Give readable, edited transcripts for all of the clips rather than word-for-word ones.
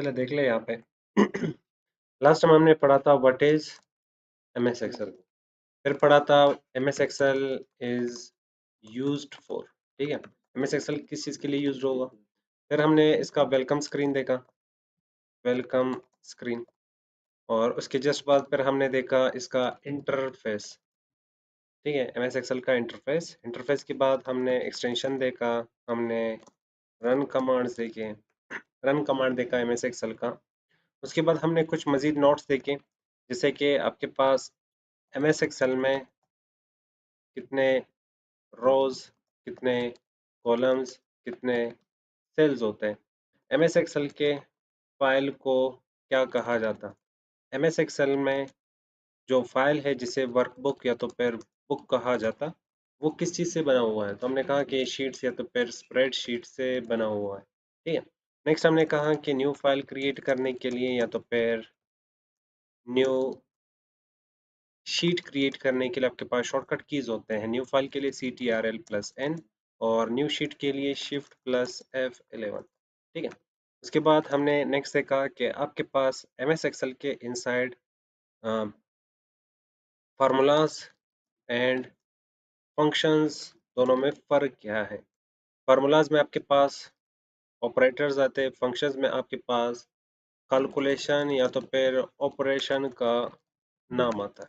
चलो देख ले यहाँ पे। लास्ट टाइम हमने पढ़ा था व्हाट इज एमएस एक्सेल, फिर पढ़ा था MS Excel is used for. ठीक है, एमएस एक्सेल किस चीज के लिए यूज्ड होगा। फिर हमने इसका वेलकम स्क्रीन देखा, वेलकम स्क्रीन। और उसके जस्ट बाद फिर हमने देखा इसका इंटरफेस। ठीक है, एमएस एक्सेल का इंटरफेस। इंटरफेस के बाद हमने एक्सटेंशन देखा, हमने रन कमांड्स देखे, रन कमांड देखा एमएस एक्सेल का। उसके बाद हमने कुछ मजीद नोट्स देखे, जैसे कि आपके पास एमएस एक्सेल में कितने रोज, कितने कॉलम्स, कितने सेल्स होते हैं। एमएस एक्सेल के फाइल को क्या कहा जाता। एमएस एक्सेल में जो फाइल है जिसे वर्कबुक या तो फिर बुक कहा जाता, वो किस चीज़ से बना हुआ है। तो हमने कहा कि शीट्स या तो फिर स्प्रेड शीट से बना हुआ है। ठीक है, नेक्स्ट हमने कहा कि न्यू फाइल क्रिएट करने के लिए या तो फिर न्यू शीट क्रिएट करने के लिए आपके पास शॉर्टकट कीज होते हैं। न्यू फाइल के लिए CTRL+N और न्यू शीट के लिए Shift+F11। ठीक है, उसके बाद हमने नेक्स्ट देखा कि आपके पास एमएस एक्सेल के इनसाइड फार्मूलाज एंड फंक्शंस दोनों में फ़र्क क्या है। फार्मूलाज में आपके पास ऑपरेटर्स आते हैं, फंक्शंस में आपके पास कैलकुलेशन या तो फिर ऑपरेशन का नाम आता है।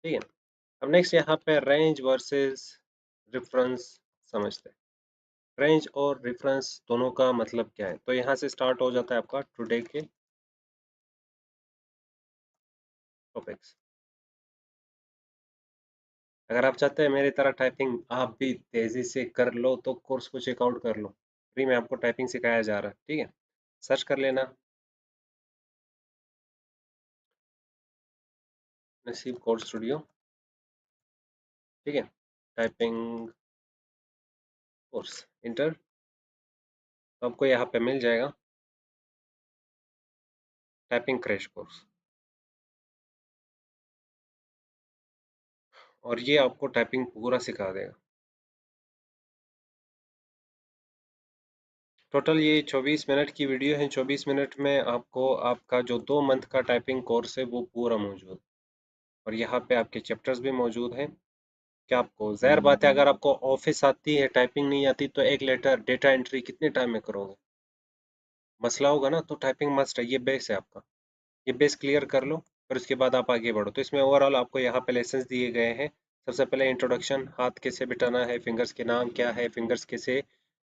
ठीक है, अब नेक्स्ट यहाँ पे रेंज वर्सेस रेफरेंस समझते हैं। रेंज और रेफरेंस दोनों का मतलब क्या है। तो यहाँ से स्टार्ट हो जाता है आपका टुडे के टॉपिक्स। अगर आप चाहते हैं मेरी तरह टाइपिंग आप भी तेजी से कर लो तो कोर्स को चेकआउट कर लो, फ्री में आपको टाइपिंग सिखाया जा रहा है। ठीक है, सर्च कर लेना नसीब कोड स्टूडियो। ठीक है, टाइपिंग कोर्स इंटर, तो आपको यहाँ पे मिल जाएगा टाइपिंग क्रैश कोर्स, और ये आपको टाइपिंग पूरा सिखा देगा। टोटल ये 24 मिनट की वीडियो है। 24 मिनट में आपको आपका जो 2 मंथ का टाइपिंग कोर्स है वो पूरा मौजूद, और यहाँ पे आपके चैप्टर्स भी मौजूद हैं। क्या आपको ज़ाहिर बात है, अगर आपको ऑफिस आती है टाइपिंग नहीं आती तो एक लेटर डेटा एंट्री कितने टाइम में करोगे, मसला होगा ना। तो टाइपिंग मस्ट है, ये बेस है आपका। ये बेस क्लियर कर लो, फिर उसके बाद आप आगे बढ़ो। तो इसमें ओवरऑल आपको यहाँ पे लेसन्स दिए गए हैं। सबसे पहले इंट्रोडक्शन, हाथ कैसे बिठाना है, फिंगर्स के नाम क्या है, फिंगर्स कैसे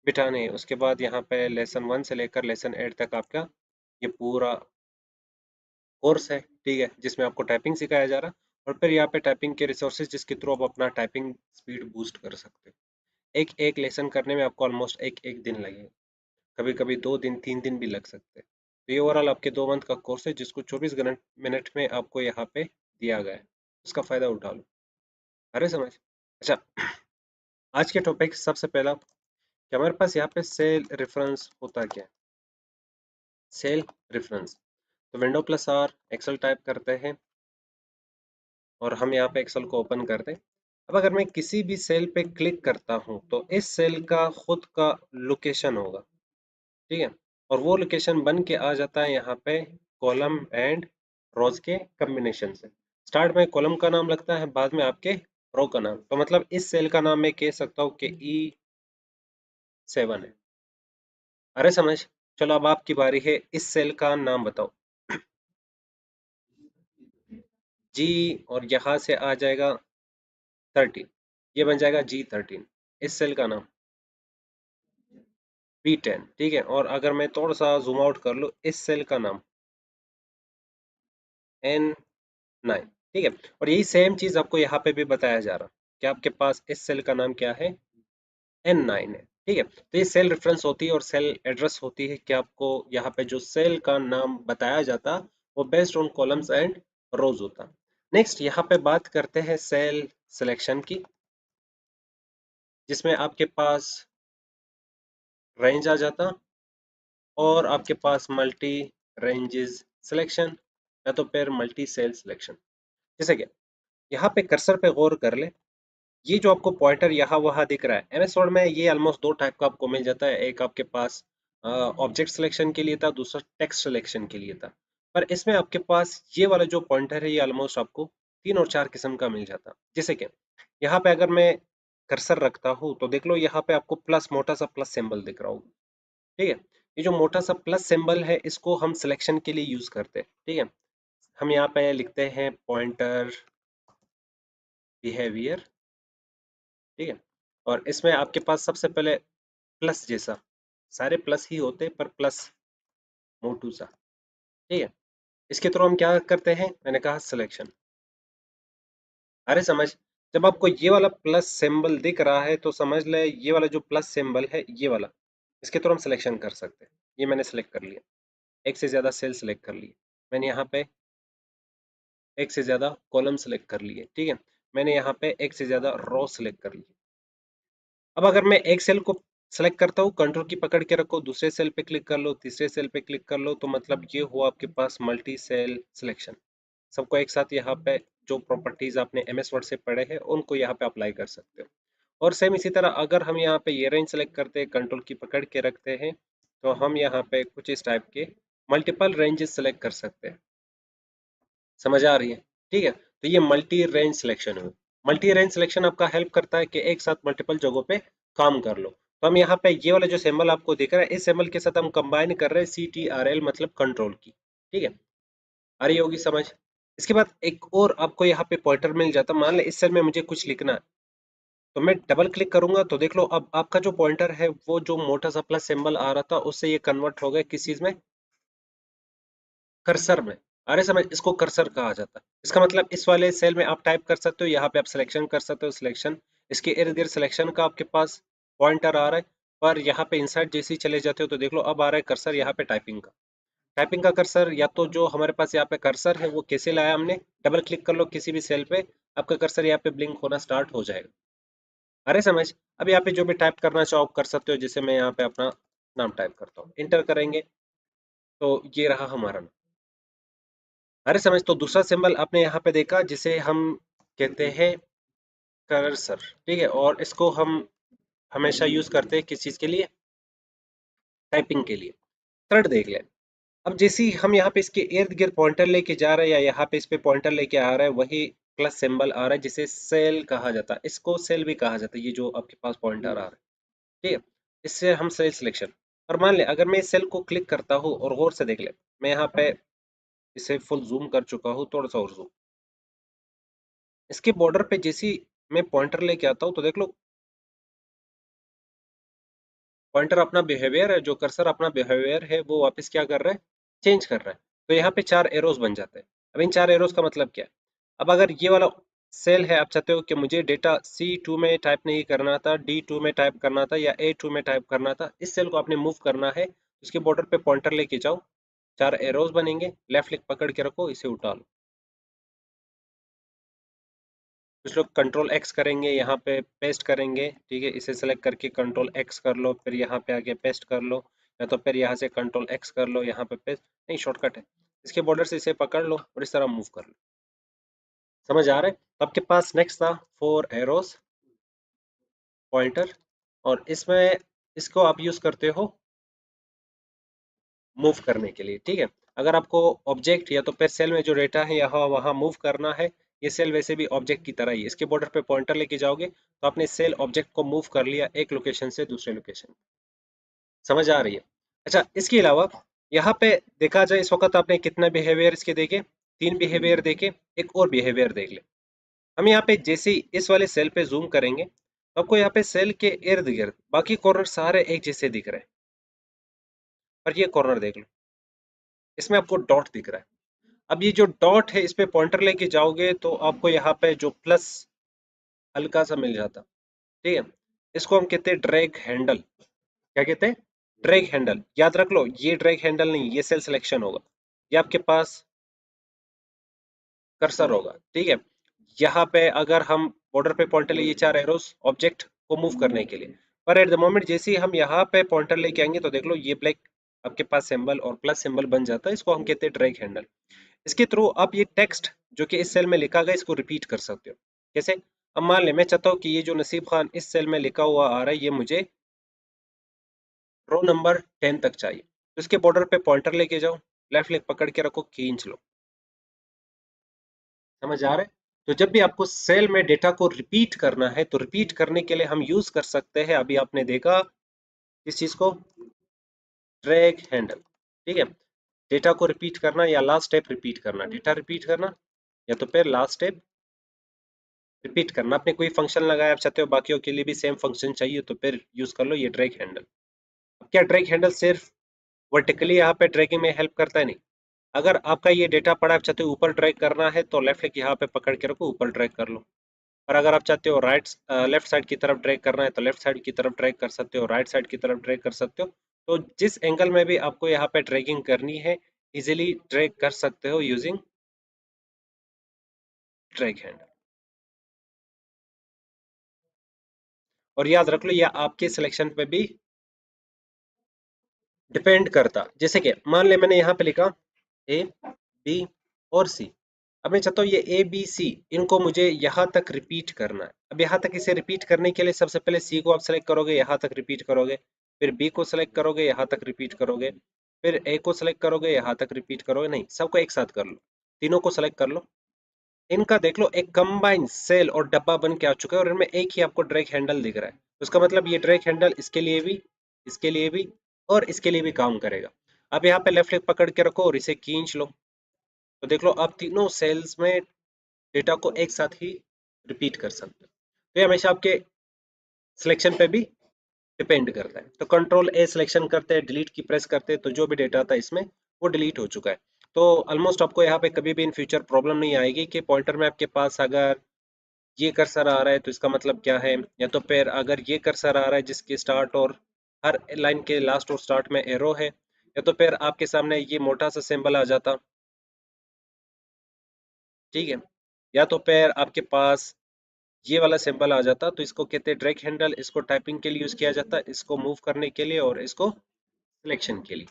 बिठाने हैं। उसके बाद यहाँ पे लेसन 1 से लेकर लेसन 8 तक आपका ये पूरा कोर्स है। ठीक है, जिसमें आपको टाइपिंग सिखाया जा रहा है, और फिर यहाँ पे टाइपिंग के रिसोर्सेज जिसके थ्रू आप अपना टाइपिंग स्पीड बूस्ट कर सकते हो। एक एक लेसन करने में आपको ऑलमोस्ट एक एक दिन लगेगा, कभी कभी 2 दिन 3 दिन भी लग सकते हैं। तो ये ओवरऑल आपके 2 मंथ का कोर्स है जिसको 24 मिनट में आपको यहाँ पे दिया गया है। उसका फायदा उठा लो। अरे समझ। अच्छा, आज के टॉपिक सबसे पहला कि हमारे पास यहाँ पे सेल रेफरेंस होता क्या है। सेल रेफरेंस, तो विंडो+R एक्सेल टाइप करते हैं और हम यहाँ पे एक्सेल को ओपन करते हैं। अब अगर मैं किसी भी सेल पे क्लिक करता हूँ तो इस सेल का खुद का लोकेशन होगा। ठीक है, और वो लोकेशन बन के आ जाता है यहाँ पे कॉलम एंड रोज के कॉम्बिनेशन से। स्टार्ट में कॉलम का नाम लगता है, बाद में आपके रो का नाम। तो मतलब इस सेल का नाम मैं कह सकता हूँ कि E7 है। अरे समझ। चलो अब आपकी बारी है, इस सेल का नाम बताओ। जी, और यहाँ से आ जाएगा 13, ये बन जाएगा G13। इस सेल का नाम B10। ठीक है, और अगर मैं थोड़ा सा जूम आउट कर लूँ, इस सेल का नाम N9। ठीक है, और यही सेम चीज आपको यहाँ पे भी बताया जा रहा कि आपके पास इस सेल का नाम क्या है, N9 है। ठीक है, तो ये सेल रेफरेंस होती है और सेल एड्रेस होती है कि आपको यहाँ पे जो सेल का नाम बताया जाता वो बेस्ड ऑन कॉलम्स एंड रोज होता। नेक्स्ट यहाँ पे बात करते हैं सेल सिलेक्शन की, जिसमें आपके पास रेंज आ जाता और आपके पास मल्टी रेंजेस सिलेक्शन या तो फिर मल्टी सेल सिलेक्शन। जैसे कि यहाँ पे कर्सर पे गौर कर ले, ये जो आपको पॉइंटर यहाँ वहाँ दिख रहा है, एमएस वर्ड में ये ऑलमोस्ट 2 टाइप का आपको मिल जाता है। एक आपके पास ऑब्जेक्ट सिलेक्शन के लिए था, दूसरा टेक्स्ट सिलेक्शन के लिए था। पर इसमें आपके पास ये वाला जो पॉइंटर है ये ऑलमोस्ट आपको 3 और 4 किस्म का मिल जाता। जैसे कि यहाँ पे अगर मैं कर्सर रखता हूँ तो देख लो यहाँ पे आपको प्लस, मोटा सा प्लस सिंबल दिख रहा होगा। ठीक है, ये जो मोटा सा प्लस सिंबल है इसको हम सिलेक्शन के लिए यूज करते हैं। ठीक है, हम यहाँ पे लिखते हैं पॉइंटर बिहेवियर। ठीक है, और इसमें आपके पास सबसे पहले प्लस जैसा, सारे प्लस ही होते पर प्लस मोटू सा। ठीक है, इसके थ्रू हम क्या करते हैं, मैंने कहा सिलेक्शन। अरे समझ, जब आपको ये वाला प्लस सिंबल दिख रहा है तो समझ ले ये वाला जो प्लस सिंबल है ये वाला, इसके थ्रू हम सिलेक्शन कर सकते हैं। ये मैंने सेलेक्ट कर लिया, एक से ज्यादा सेल सेलेक्ट कर लिए, मैंने यहाँ पे एक से ज्यादा कॉलम सेलेक्ट कर लिए। ठीक है, मैंने यहाँ पे एक से ज्यादा रो सेलेक्ट कर लिए। अब अगर मैं एक सेल को सेलेक्ट करता हूँ, कंट्रोल की पकड़ के रखो, दूसरे सेल पे क्लिक कर लो, तीसरे सेल पे क्लिक कर लो, तो मतलब ये हुआ आपके पास मल्टी सेल सिलेक्शन। सबको एक साथ यहाँ पे जो प्रॉपर्टीज आपने एमएस वर्ड से पढ़े हैं उनको यहाँ पे अप्लाई कर सकते हो। और सेम इसी तरह अगर हम यहाँ पे ये रेंज सेलेक्ट करते हैं, कंट्रोल की पकड़ के रखते हैं, तो हम यहाँ पे कुछ इस टाइप के मल्टीपल रेंजेस सेलेक्ट कर सकते हैं। समझ आ रही है? ठीक है, तो ये मल्टी रेंज सिलेक्शन है। मल्टी रेंज सिलेक्शन आपका हेल्प करता है कि एक साथ मल्टीपल जगहों पे काम कर लो। तो हम यहाँ पे ये वाला जो सिंबल आपको दिख रहा है, इस सिंबल के साथ हम कंबाइन कर रहे हैं CTRL मतलब कंट्रोल की। ठीक है, आ रही होगी समझ। इसके बाद एक और आपको यहाँ पे पॉइंटर मिल जाता है। मान ले इस सेल में मुझे कुछ लिखना है, तो मैं डबल क्लिक करूंगा तो देख लो अब आपका जो पॉइंटर है वो जो मोटा सा प्लस सिंबल आ रहा था उससे ये कन्वर्ट हो गया किस चीज में, कर्सर में। अरे समझ, इसको कर्सर कहा जाता है। इसका मतलब इस वाले सेल में आप टाइप कर सकते हो, यहाँ पे आप सिलेक्शन कर सकते हो, सिलेक्शन, इसके इर्द गिर्द सिलेक्शन का आपके पास पॉइंटर आ रहा है। पर यहाँ पे इंसर्ट जैसे ही चले जाते हो तो देख लो अब आ रहा है कर्सर यहाँ पे टाइपिंग का। टाइपिंग का कर्सर, या तो जो हमारे पास यहाँ पे कर्सर है वो कैसे लाया हमने, डबल क्लिक कर लो किसी भी सेल पे, आपका कर्सर यहाँ पे ब्लिंक होना स्टार्ट हो जाएगा। अरे समझ, अब यहाँ पे जो भी टाइप करना चाहो आप कर सकते हो। जैसे मैं यहाँ पे अपना नाम टाइप करता हूँ, इंटर करेंगे तो ये रहा हमारा नाम। अरे समझ, तो दूसरा सिंबल आपने यहाँ पे देखा जिसे हम कहते हैं कर्सर। ठीक है, और इसको हम हमेशा यूज करते हैं किस चीज के लिए, टाइपिंग के लिए। थर्ड देख ले, अब जैसे ही हम यहाँ पे इसके इर्द गिर्द पॉइंटर लेके जा रहे हैं या यहाँ पे इस पे पॉइंटर लेके आ रहा है, वही प्लस सिंबल आ रहा है जिसे सेल कहा जाता है। इसको सेल भी कहा जाता है, ये जो आपके पास पॉइंटर आ रहा है। ठीक है, इससे हम सेल सिलेक्शन। और मान ले अगर मैं इस सेल को क्लिक करता हूँ और गौर से देख ले, मैं यहाँ पे इसे फुल जूम कर चुका हूँ, थोड़ा सा और जूम, इसके बॉर्डर पे जैसी मैं पॉइंटर लेके आता हूँ तो देख लो पॉइंटर अपना बिहेवियर है, जो कर्सर अपना बिहेवियर है वो वापस क्या कर रहा है, चेंज कर रहा है। तो यहाँ पे 4 एरोज बन जाते हैं। अब इन 4 एरोज का मतलब क्या है, अब अगर ये वाला सेल है, आप चाहते हो कि मुझे डेटा C2 में टाइप नहीं करना था, D2 में टाइप करना था या A2 में टाइप करना था, इस सेल को आपने मूव करना है, उसके बॉर्डर पे पॉइंटर लेके जाओ, 4 एरोज बनेंगे, लेफ्ट क्लिक पकड़ के रखो, इसे उठा लो। कुछ लोग कंट्रोल एक्स करेंगे, यहाँ पे पेस्ट करेंगे। ठीक है, इसे सेलेक्ट करके कंट्रोल एक्स कर लो, फिर यहाँ पे आके पेस्ट कर लो, या तो फिर यहाँ से कंट्रोल एक्स कर लो, यहाँ पे पेस्ट, नहीं शॉर्टकट है। इसके बॉर्डर से इसे पकड़ लो और इस तरह मूव कर लो। समझ आ रहा है? तो आपके पास नेक्स्ट था 4 एरोज पॉइंटर, और इसमें इसको आप यूज करते हो मूव करने के लिए। ठीक है, अगर आपको ऑब्जेक्ट या तो फिर सेल में जो डेटा है यहाँ वहाँ मूव करना है, ये सेल वैसे भी ऑब्जेक्ट की तरह ही है, इसके बॉर्डर पे पॉइंटर लेके जाओगे तो आपने सेल ऑब्जेक्ट को मूव कर लिया एक लोकेशन से दूसरे लोकेशन। समझ आ रही है? अच्छा, इसके अलावा यहाँ पे देखा जाए इस वक्त आपने कितना बिहेवियर इसके देखे, 3 बिहेवियर देखे। एक और बिहेवियर देख ले, हम यहाँ पे जैसे ही इस वाले सेल पे जूम करेंगे तो आपको यहाँ पे सेल के इर्द गिर्द बाकी कॉर्नर सारे एक जैसे दिख रहे हैं, पर ये कॉर्नर देख लो, इसमें आपको डॉट दिख रहा है। अब ये जो डॉट है इस पे पॉइंटर लेके जाओगे तो आपको यहाँ पे जो प्लस हल्का सा मिल जाता। ठीक है, इसको हम कहते हैं ड्रैग हैंडल। क्या कहते हैं, ड्रैग हैंडल। याद रख लो, ये ड्रैग हैंडल नहीं, ये सेल सिलेक्शन होगा, ये आपके पास कर्सर होगा। ठीक है, यहाँ पे अगर हम बॉर्डर पे पॉइंटर लिए 4 एरोस ऑब्जेक्ट को मूव करने के लिए, पर एट द मोमेंट जैसे ही हम यहाँ पे पॉइंटर लेके आएंगे तो देख लो ये ब्लैक आपके पास सिंबल और प्लस सिंबल बन जाता है, इसको हम कहते हैं ड्रैग हैंडल। इसके थ्रू आप ये टेक्स्ट जो कि इस सेल में लिखा गया इसको रिपीट कर सकते हो। कैसे, अब मान ले मैं चाहता हूँ कि ये जो नसीब खान इस सेल में लिखा हुआ आ रहा है ये मुझे रो नंबर 10 तक चाहिए, तो इसके बॉर्डर पे पॉइंटर लेके जाओ, लेफ्ट क्लिक पकड़ के रखो, खींच लो। समझ आ रहा है? तो जब भी आपको सेल में डेटा को रिपीट करना है, तो रिपीट करने के लिए हम यूज कर सकते हैं, अभी आपने देखा इस चीज को, ड्रैग हैंडल। ठीक है, डेटा को रिपीट करना या लास्ट स्टेप रिपीट करना, डेटा रिपीट करना या तो फिर लास्ट स्टेप रिपीट करना। आपने कोई फंक्शन लगाया, आप चाहते हो बाकियों के लिए भी सेम फंक्शन चाहिए, तो फिर यूज कर लो ये ड्रैग हैंडल। अब क्या ड्रैग हैंडल सिर्फ वर्टिकली यहाँ पे ड्रैगिंग में हेल्प करता है? नहीं, अगर आपका ये डेटा पड़ा, आप चाहते हो ऊपर ड्रैग करना है, तो लेफ्ट क्लिक यहाँ पे पकड़ के रखो, ऊपर ड्रैग कर लो। और अगर आप चाहते हो लेफ्ट साइड की तरफ ड्रैग करना है, तो लेफ्ट साइड की तरफ ड्रैग कर सकते हो, राइट साइड की तरफ ड्रैग कर सकते हो। तो जिस एंगल में भी आपको यहाँ पे ड्रैगिंग करनी है, इजिली ड्रैग कर सकते हो यूजिंग ड्रैग हैंडल। और याद रख लो, ये आपके सिलेक्शन पे भी डिपेंड करता। जैसे कि मान ले मैंने यहाँ पे लिखा ए बी और सी, अब मैं चाहता हूँ ये ए बी सी इनको मुझे यहाँ तक रिपीट करना है। अब यहाँ तक इसे रिपीट करने के लिए सबसे पहले सी को आप सेलेक्ट करोगे, यहाँ तक रिपीट करोगे, फिर बी को सेलेक्ट करोगे, यहाँ तक रिपीट करोगे, फिर ए को सेलेक्ट करोगे, यहाँ तक रिपीट करोगे। नहीं, सबको एक साथ कर लो, तीनों को सेलेक्ट कर लो। इनका देख लो, एक कंबाइन सेल और डब्बा बन के आ चुका है, और इनमें एक ही आपको ड्रैग हैंडल दिख रहा है। उसका मतलब ये ड्रैग हैंडल इसके लिए भी, इसके लिए भी और इसके लिए भी काम करेगा। अब यहाँ पे लेफ्ट क्लिक पकड़ के रखो और इसे खींच लो, तो देख लो आप तीनों सेल्स में डेटा को एक साथ ही रिपीट कर सकते हो। तो ये हमेशा आपके सिलेक्शन पे भी डिपेंड करता है। तो कंट्रोल ए सिलेक्शन करते हैं, डिलीट की प्रेस करते हैं, तो जो भी डेटा था इसमें वो डिलीट हो चुका है। तो ऑलमोस्ट आपको यहाँ पे कभी भी इन फ्यूचर प्रॉब्लम नहीं आएगी कि पॉइंटर में आपके पास अगर ये कर्सर आ रहा है तो इसका मतलब क्या है, या तो फिर अगर ये कर्सर आ रहा है जिसके स्टार्ट और हर लाइन के लास्ट और स्टार्ट में एरो है, या तो फिर आपके सामने ये मोटा सा सिंबल आ जाता। ठीक है, या तो फिर आपके पास ये वाला सिंबल आ जाता, तो इसको कहते हैं ड्रैग हैंडल। इसको टाइपिंग के लिए यूज किया जाता है, इसको मूव करने के लिए और इसको सिलेक्शन के लिए।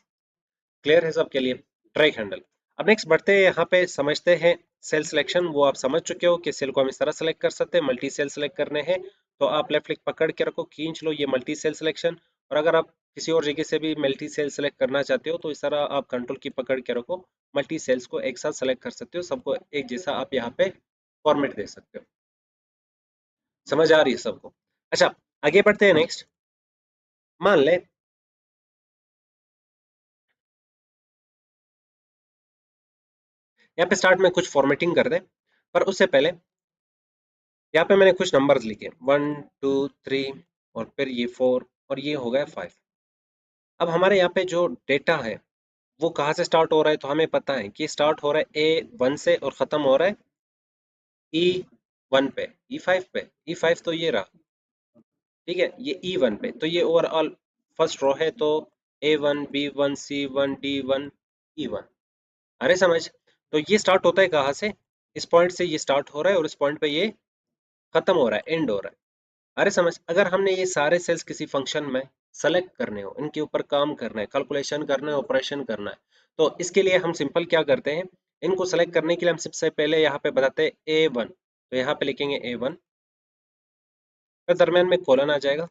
क्लियर है सबके लिए? Drag handle. अब नेक्स्ट बढ़ते हैं, यहाँ पे समझते हैं सेल सिलेक्शन। वो आप समझ चुके हो कि सेल को हम इस तरह सेलेक्ट कर सकते हैं, मल्टी सेल सेलेक्ट करने हैं तो आप लेफ्ट क्लिक पकड़ के रखो, खींच लो, ये मल्टी सेल सिलेक्शन। और अगर आप किसी और जगह से भी मल्टी सेल सेलेक्ट करना चाहते हो, तो इस तरह आप कंट्रोल की पकड़ के रखो, मल्टी सेल्स को एक साथ सेलेक्ट कर सकते हो, सबको एक जैसा आप यहाँ पे फॉर्मेट दे सकते हो। समझ आ रही है सबको? अच्छा, आगे बढ़ते हैं नेक्स्ट। मान ले यहाँ पे स्टार्ट में कुछ फॉर्मेटिंग कर दे, पर उससे पहले यहाँ पे मैंने कुछ नंबर्स लिखे, 1 2 3 और फिर ये 4 और ये हो गया 5। अब हमारे यहाँ पे जो डेटा है वो कहाँ से स्टार्ट हो रहा है, तो हमें पता है कि स्टार्ट हो रहा है A1 से और खत्म हो रहा है E1 पे, E5 पे। E5 तो ये रहा, ठीक है, ये E1 पे, तो ये ओवरऑल फर्स्ट रो है, तो A1 B1 C1 D1 E1। अरे समझ, तो ये स्टार्ट होता है कहाँ से, इस पॉइंट से ये स्टार्ट हो रहा है और इस पॉइंट पे ये खत्म हो रहा है, एंड हो रहा है। अरे समझ, अगर हमने ये सारे सेल्स किसी फंक्शन में सेलेक्ट करने हो, इनके ऊपर काम करना है, कैलकुलेशन करना है, ऑपरेशन करना है, तो इसके लिए हम सिंपल क्या करते हैं, इनको सेलेक्ट करने के लिए हम सबसे पहले यहाँ पे बताते हैं A1, तो यहाँ पे लिखेंगे A1, फिर दरम्यान में कोलन आ जाएगा,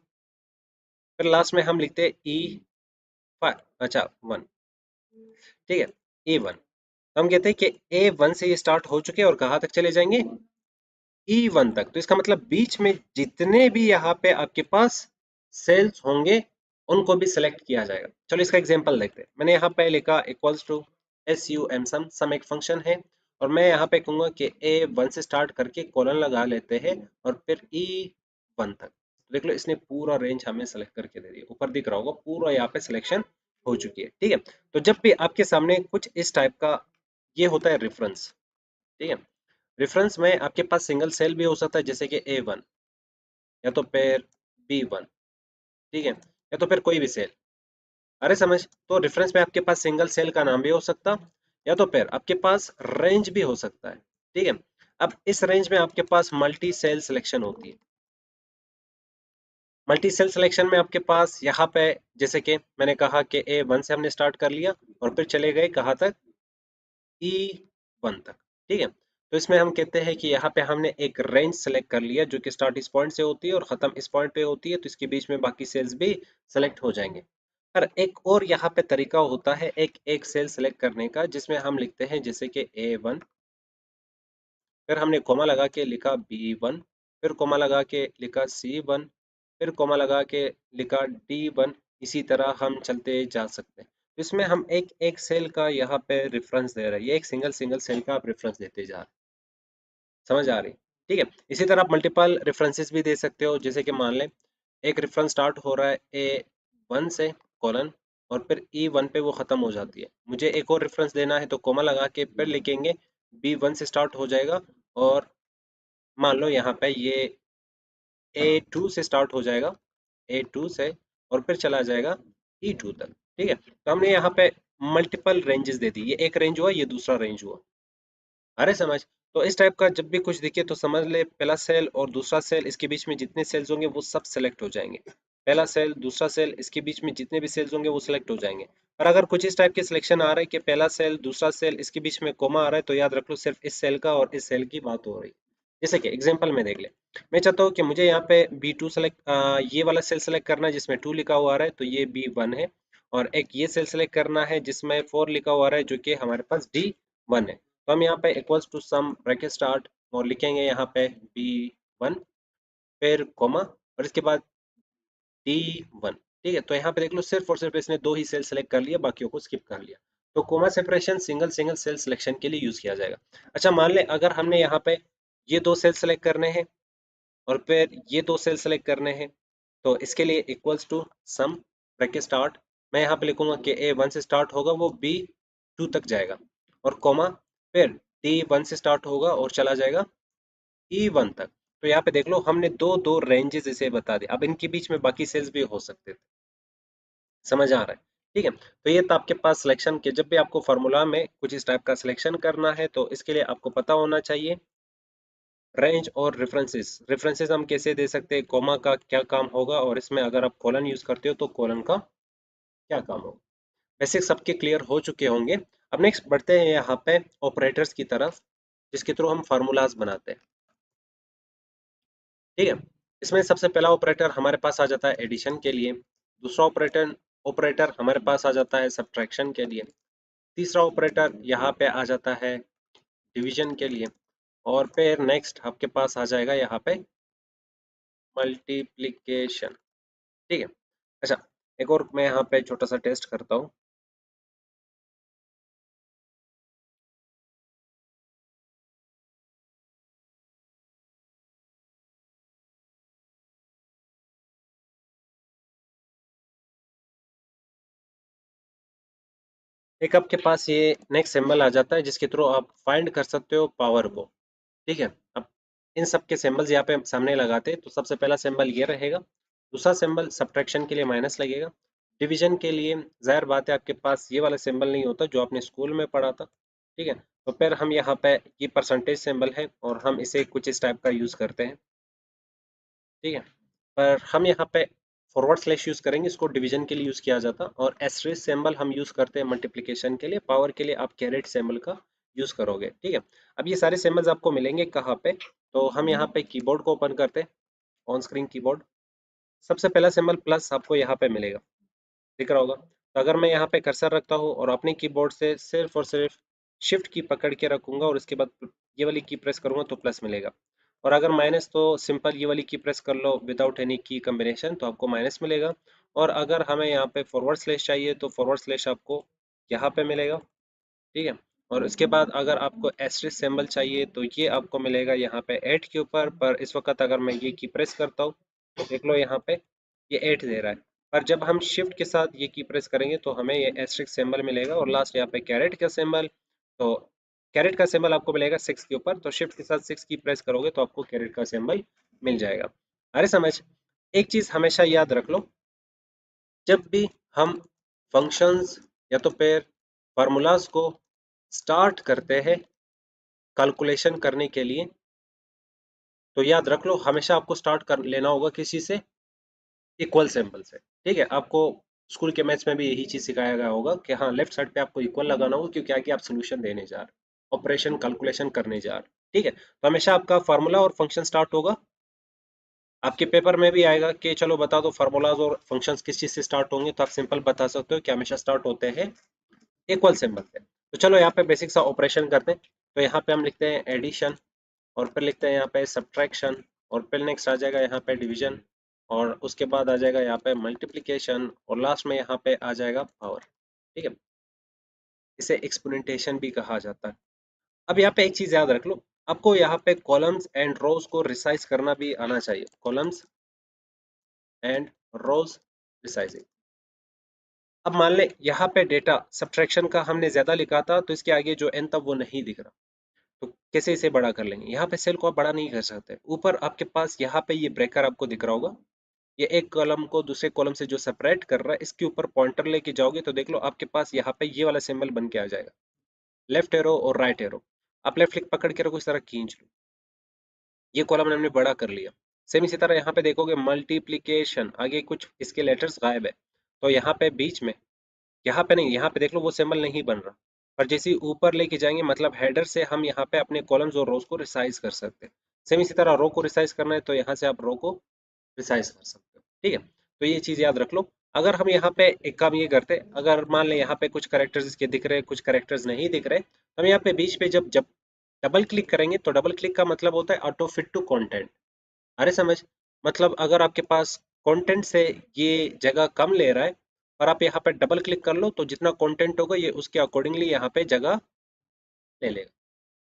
फिर लास्ट में हम लिखते हैं E5, अच्छा 1। ठीक है, E1, तो हम कहते हैं कि A1 से ये स्टार्ट हो चुके हैं और कहाँ तक चले जाएंगे, E1 तक। तो इसका मतलब बीच में जितने भी यहाँ पे आपके पास सेल्स होंगे उनको भी सिलेक्ट किया जाएगा। चलो इसका एग्जांपल देखते हैं। मैंने यहाँ पे लिखा इक्वल्स टू sum सम एक फंक्शन है, और मैं यहाँ पे कहूंगा कि A1 से स्टार्ट करके कॉलन लगा लेते हैं और फिर E1 तक। तो देख लो, इसने पूरा रेंज हमें सेलेक्ट करके दे दिया, ऊपर दिख रहा होगा पूरा यहाँ पे सिलेक्शन हो चुकी है। ठीक है, तो जब भी आपके सामने कुछ इस टाइप का ये होता है रेफरेंस, ठीक है, रेफरेंस में आपके पास सिंगल सेल भी हो सकता है जैसे कि A1, या तो फिर B1, ठीक है, या तो फिर कोई भी सेल। अरे समझ, तो रेफरेंस में आपके पास सिंगल सेल का नाम भी हो सकता, या तो फिर आपके पास रेंज भी हो सकता है। ठीक है, अब इस रेंज में आपके पास मल्टी सेल सिलेक्शन होती है। मल्टी सेल सिलेक्शन में आपके पास यहाँ पे जैसे कि मैंने कहा कि A1 से हमने स्टार्ट कर लिया और फिर चले गए कहाँ तक, E1 तक। ठीक है, तो इसमें हम कहते हैं कि यहाँ पे हमने एक रेंज सेलेक्ट कर लिया जो कि स्टार्ट इस पॉइंट से होती है और खत्म इस पॉइंट पे होती है, तो इसके बीच में बाकी सेल्स भी सेलेक्ट हो जाएंगे। पर एक और यहाँ पे तरीका होता है एक एक सेल सेलेक्ट करने का, जिसमें हम लिखते हैं जैसे कि A1, फिर हमने कोमा लगा के लिखा B1, फिर कोमा लगा के लिखा C1, फिर कोमा लगा के लिखा D1। इसी तरह हम चलते जा सकते हैं। तो इसमें हम एक एक सेल का यहाँ पे रेफरेंस दे रहे हैं, ये एक सिंगल सिंगल सेल का आप रेफरेंस देते जा रहे हैं। समझ आ रही? ठीक है। इसी तरह आप मल्टीपल रेफरेंसेस भी दे सकते हो, जैसे कि मान लें एक रेफरेंस स्टार्ट हो रहा है A1 से कोलन, और फिर E1 पे वो खत्म हो जाती है। मुझे एक और रेफरेंस देना है तो कोमा लगा के फिर लिखेंगे B1 से स्टार्ट हो जाएगा, और मान लो यहाँ पे ये A2 से स्टार्ट हो जाएगा, A2 से, और फिर चला जाएगा E2 तक। ठीक है, तो हमने यहाँ पे मल्टीपल रेंजेस दे दी, ये एक रेंज हुआ, ये दूसरा रेंज हुआ। अरे समझ। तो इस टाइप का जब भी कुछ दिखे तो समझ ले पहला सेल और दूसरा सेल, इसके बीच में जितने सेल्स होंगे वो सब सेलेक्ट हो जाएंगे। पहला सेल दूसरा सेल, इसके बीच में जितने भी सेल्स होंगे वो सिलेक्ट हो जाएंगे। और अगर कुछ इस टाइप के सिलेक्शन आ रहा है कि पहला सेल दूसरा सेल इसके बीच में कोमा आ रहा है, तो याद रख लो सिर्फ इस सेल का और इस सेल की बात हो रही है। जैसे कि एग्जांपल में देख ले, मैं चाहता हूँ कि मुझे यहाँ पे B2 सेलेक्ट, ये वाला सेल सेलेक्ट करना है जिसमें 2 लिखा हुआ आ रहा है, तो ये B1 है। और एक ये सेल सेलेक्ट करना है जिसमें 4 लिखा हुआ आ रहा है, जो कि हमारे पास D1 है। तो हम यहाँ पे equals to sum bracket start और लिखेंगे यहाँ पे B1, फिर कॉमा, और इसके बाद D1। ठीक है, तो यहाँ पे देख लो सिर्फ और सिर्फ इसने दो ही सेल सेलेक्ट कर लिया, बाकियों को स्किप कर लिया। तो comma separation single single cell selection के लिए यूज किया जाएगा। अच्छा मान ले अगर हमने यहाँ पे ये दो सेल सेलेक्ट करने हैं और फिर ये दो सेल सेलेक्ट करने हैं, तो इसके लिए equals to sum bracket start, मैं यहाँ पे लिखूंगा कि A1 से स्टार्ट होगा वो B2 तक जाएगा, और कॉमा, फिर D1 से स्टार्ट होगा और चला जाएगा E1 तक। तो यहाँ पे देख लो हमने दो दो रेंजेस इसे बता दिए, अब इनके बीच में बाकी सेल्स भी हो सकते थे। समझ आ रहा है? ठीक है, तो ये तो आपके पास सिलेक्शन के, जब भी आपको फार्मूला में कुछ इस टाइप का सिलेक्शन करना है तो इसके लिए आपको पता होना चाहिए रेंज और रेफरेंसेस। रेफरेंसेस हम कैसे दे सकते हैं, कोमा का क्या काम होगा, और इसमें अगर आप कॉलन यूज करते हो तो कॉलन का क्या काम होगा। बेसिक सबके क्लियर हो चुके होंगे। अब नेक्स्ट बढ़ते हैं यहाँ पे ऑपरेटर्स की तरफ, जिसके थ्रू हम फार्मूलाज बनाते हैं। ठीक है, इसमें सबसे पहला ऑपरेटर हमारे पास आ जाता है एडिशन के लिए, दूसरा ऑपरेटर ऑपरेटर हमारे पास आ जाता है सब्ट्रैक्शन के लिए, तीसरा ऑपरेटर यहाँ पे आ जाता है डिवीजन के लिए, और फिर नेक्स्ट आपके पास आ जाएगा यहाँ पे मल्टीप्लिकेशन। ठीक है। अच्छा, एक और मैं यहाँ पे छोटा सा टेस्ट करता हूँ। एक आपके पास ये नेक्स्ट सिंबल आ जाता है जिसके थ्रू आप फाइंड कर सकते हो पावर को। ठीक है, अब इन सब के सिंबल्स यहाँ पे हम सामने लगाते हैं, तो सबसे पहला सिंबल ये रहेगा, दूसरा सिंबल सब्ट्रैक्शन के लिए माइनस लगेगा, डिवीजन के लिए जाहिर बात है आपके पास ये वाला सिंबल नहीं होता जो आपने स्कूल में पढ़ा था। ठीक है, तो फिर हम यहाँ पे ये परसेंटेज सिंबल है और हम इसे कुछ इस टाइप का यूज करते हैं। ठीक है, पर हम यहाँ पे फॉरवर्ड स्लैश यूज करेंगे, इसको डिवीजन के लिए यूज किया जाता, और एस्टेरिस्क सिंबल हम यूज करते हैं मल्टीप्लिकेशन के लिए, पावर के लिए आप कैरेट सिंबल का यूज करोगे। ठीक है, अब ये सारे सिंबल्स आपको मिलेंगे कहाँ पे, तो हम यहाँ पे कीबोर्ड को ओपन करते हैं, ऑन स्क्रीन कीबोर्ड, सबसे पहला सिंबल प्लस आपको यहाँ पे मिलेगा, दिख रहा होगा। तो अगर मैं यहाँ पे कर्सर रखता हूँ और अपने कीबोर्ड से सिर्फ और सिर्फ शिफ्ट की पकड़ के रखूंगा और इसके बाद ये वाली की प्रेस करूंगा तो प्लस मिलेगा, और अगर माइनस तो सिंपल ये वाली की प्रेस कर लो विदाउट एनी की कम्बिनेशन तो आपको माइनस मिलेगा। और अगर हमें यहाँ पे फॉरवर्ड स्लैश चाहिए तो फॉरवर्ड स्लैश आपको यहाँ पे मिलेगा। ठीक है, और इसके बाद अगर आपको एस्टेरिस्क सिंबल चाहिए तो ये आपको मिलेगा यहाँ पे 8 के ऊपर, पर इस वक्त अगर मैं ये की प्रेस करता हूँ तो देख लो यहाँ पे ये 8 दे रहा है, पर जब हम शिफ्ट के साथ ये की प्रेस करेंगे तो हमें ये एस्टेरिस्क सिंबल मिलेगा, और लास्ट यहाँ पे कैरेट का सिंबल, तो कैरेट का सिंबल आपको मिलेगा 6 के ऊपर, तो शिफ्ट के साथ 6 की प्रेस करोगे तो आपको कैरेट का सिंबल मिल जाएगा। अरे समझ। एक चीज हमेशा याद रख लो, जब भी हम फंक्शंस या तो फिर फार्मूलाज को स्टार्ट करते हैं कैलकुलेशन करने के लिए, तो याद रख लो हमेशा आपको स्टार्ट कर लेना होगा किसी से, इक्वल सिंबल से। ठीक है, आपको स्कूल के मैथ्स में भी यही चीज सिखाया गया होगा कि हाँ लेफ्ट साइड पे आपको इक्वल लगाना होगा, क्योंकि आगे आप सोल्यूशन देने जा रहे, ऑपरेशन कैलकुलेशन करने जा रहे। ठीक है, तो हमेशा आपका फार्मूला और फंक्शन स्टार्ट होगा आपके पेपर में भी आएगा कि चलो बता दो फार्मूलाज और फंक्शंस किस चीज से स्टार्ट होंगे, तो आप सिंपल बता सकते हो कि हमेशा स्टार्ट होते हैं इक्वल सिंबल से। तो चलो यहाँ पे बेसिक सा ऑपरेशन करते हैं। तो यहाँ पे हम लिखते हैं एडिशन, और फिर लिखते हैं यहाँ पे सब्ट्रैक्शन, और फिर नेक्स्ट आ जाएगा यहाँ पे डिवीजन, और उसके बाद आ जाएगा यहाँ पे मल्टीप्लिकेशन, और लास्ट में यहाँ पे आ जाएगा पावर। ठीक है, इसे एक्सपोनेंटेशन भी कहा जाता है। अब यहाँ पे एक चीज याद रख लो, आपको यहाँ पे कॉलम्स एंड रोज को रिसाइज करना भी आना चाहिए। Columns and rows resizing. अब मान ले यहाँ पे डेटा सब्ट्रैक्शन का हमने ज्यादा लिखा था, तो इसके आगे जो एन था वो नहीं दिख रहा, तो कैसे इसे बड़ा कर लेंगे? यहाँ पे सेल को आप बड़ा नहीं कर सकते। ऊपर आपके पास यहाँ पे ये ब्रेकर आपको दिख रहा होगा, ये एक कॉलम को दूसरे कॉलम से जो सेपरेट कर रहा है, इसके ऊपर पॉइंटर लेके जाओगे तो देख लो आपके पास यहाँ पे ये वाला सिंबल बन के आ जाएगा, लेफ्ट एरो और राइट एरो। आप लेफ्ट क्लिक पकड़ के रखो, इस तरह खींच लो, ये कॉलम हमने बड़ा कर लिया। सेम इसी तरह यहाँ पे देखोगे मल्टीप्लीकेशन, आगे कुछ इसके लेटर्स गायब है, तो यहाँ पे बीच में, यहाँ पे नहीं, यहाँ पे देख लो वो सिंबल नहीं बन रहा। पर जैसे ही ऊपर लेके जाएंगे, मतलब हेडर से हम यहाँ पे अपने कॉलम्स और रोज को रिसाइज कर सकते हैं। सेम इसी तरह रो को रिसाइज करना है तो यहाँ से आप रो को रिसाइज कर सकते हो। ठीक है, तो ये चीज याद रख लो। अगर हम यहाँ पे एक काम ये करते, अगर मान लें यहाँ पे कुछ करेक्टर्स इसके दिख रहे, कुछ करेक्टर्स नहीं दिख रहे, तो हम यहाँ पे बीच पे जब जब डबल क्लिक करेंगे, तो डबल क्लिक का मतलब होता है ऑटो फिट टू कंटेंट। अरे समझ, मतलब अगर आपके पास कंटेंट से ये जगह कम ले रहा है, और आप यहाँ पे डबल क्लिक कर लो, तो जितना कंटेंट होगा ये उसके अकॉर्डिंगली यहाँ पे जगह ले लेगा।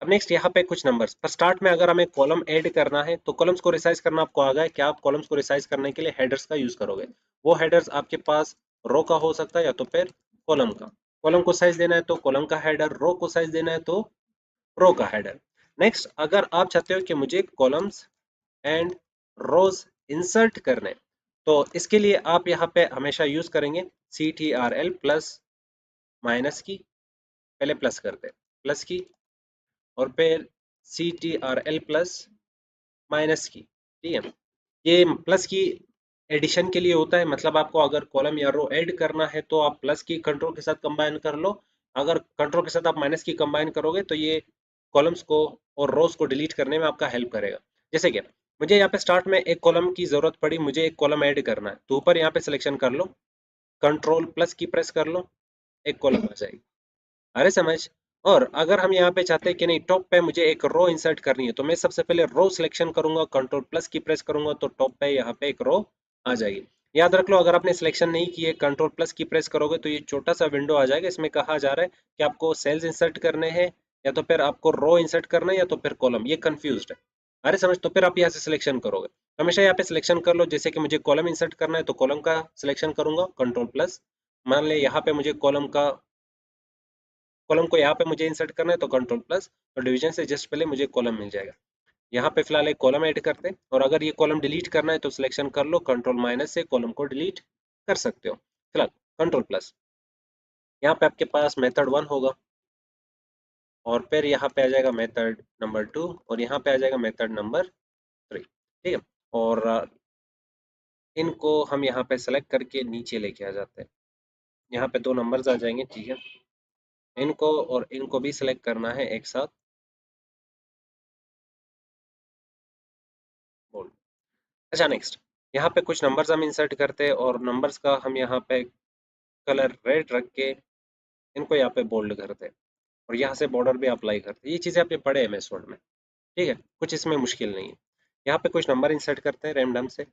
अब नेक्स्ट यहाँ पे कुछ नंबर्स पर स्टार्ट में अगर हमें कॉलम ऐड करना है, तो कॉलम्स को रिसाइज करना आपको आ गया, क्या आप कॉलम्स को रिसाइज करने के लिए हेडर्स का यूज करोगे। वो हेडर्स आपके पास रो का हो सकता है या तो फिर कॉलम का। कॉलम को साइज देना है तो कॉलम का हेडर, रो को साइज देना है तो रो का हेडर। नेक्स्ट, अगर आप चाहते हो कि मुझे कॉलम्स एंड रोज इंसर्ट करने, तो इसके लिए आप यहाँ पे हमेशा यूज करेंगे CTRL प्लस माइनस की, पहले प्लस करते हैं, प्लस की, और फिर CTRL प्लस माइनस की। ठीक है, ये प्लस की एडिशन के लिए होता है, मतलब आपको अगर कॉलम या रो ऐड करना है तो आप प्लस की कंट्रोल के साथ कंबाइन कर लो। अगर कंट्रोल के साथ आप माइनस की कंबाइन करोगे तो ये कॉलम्स को और रोज को डिलीट करने में आपका हेल्प करेगा। जैसे कि मुझे यहाँ पे स्टार्ट में एक कॉलम की जरूरत पड़ी, मुझे एक कॉलम ऐड करना है, तो ऊपर यहाँ पे सिलेक्शन कर लो, कंट्रोल प्लस की प्रेस कर लो, एक कॉलम आ जाएगी। अरे समझ। और अगर हम यहाँ पे चाहते हैं कि नहीं, टॉप पे मुझे एक रो इंसर्ट करनी है, तो मैं सबसे पहले रो सिलेक्शन करूंगा, कंट्रोल प्लस की प्रेस करूंगा, तो टॉप पे यहाँ पे एक रो आ जाएगी। याद रख लो, अगर आपने सिलेक्शन नहीं की है, कंट्रोल प्लस की प्रेस करोगे तो ये छोटा सा विंडो आ जाएगा, इसमें कहा जा रहा है कि आपको सेल्स इंसर्ट करने हैं, या तो फिर आपको रो इंसर्ट करना है, या तो फिर कॉलम, ये कंफ्यूज है। अरे समझ, तो फिर आप यहाँ से सिलेक्शन करोगे, हमेशा यहाँ पे सिलेक्शन कर लो। जैसे कि मुझे कॉलम इंसर्ट करना है तो कॉलम का सिलेक्शन करूंगा, कंट्रोल प्लस। मान ले यहाँ पे मुझे कॉलम को यहाँ पे मुझे इंसर्ट करना है तो कंट्रोल प्लस, और डिवीजन से जस्ट पहले मुझे कॉलम मिल जाएगा। यहाँ पे फिलहाल एक कॉलम ऐड करते हैं, और अगर ये कॉलम डिलीट करना है तो सिलेक्शन कर लो, कंट्रोल माइनस से कॉलम को डिलीट कर सकते हो। फिलहाल कंट्रोल प्लस, यहाँ पे आपके पास मेथड 1 होगा, और फिर यहाँ पे आ जाएगा मेथड नंबर 2, और यहाँ पे आ जाएगा मेथड नंबर 3। ठीक है, और इनको हम यहाँ पे सेलेक्ट करके नीचे लेके आ जाते हैं। यहाँ पे दो नंबर्स आ जाएंगे। ठीक है, इनको और इनको भी सिलेक्ट करना है एक साथ, बोल। अच्छा नेक्स्ट, यहाँ पे कुछ नंबर्स हम इंसर्ट करते हैं, और नंबर्स का हम यहाँ पे कलर रेड रख के इनको यहाँ पे बोल्ड करते हैं, और यहाँ से बॉर्डर भी अप्लाई करते हैं। ये चीज़ें आपने पढ़े MS वर्ड में। ठीक है, कुछ इसमें मुश्किल नहीं है। यहाँ पे कुछ नंबर इंसर्ट करते हैं रैंडम से।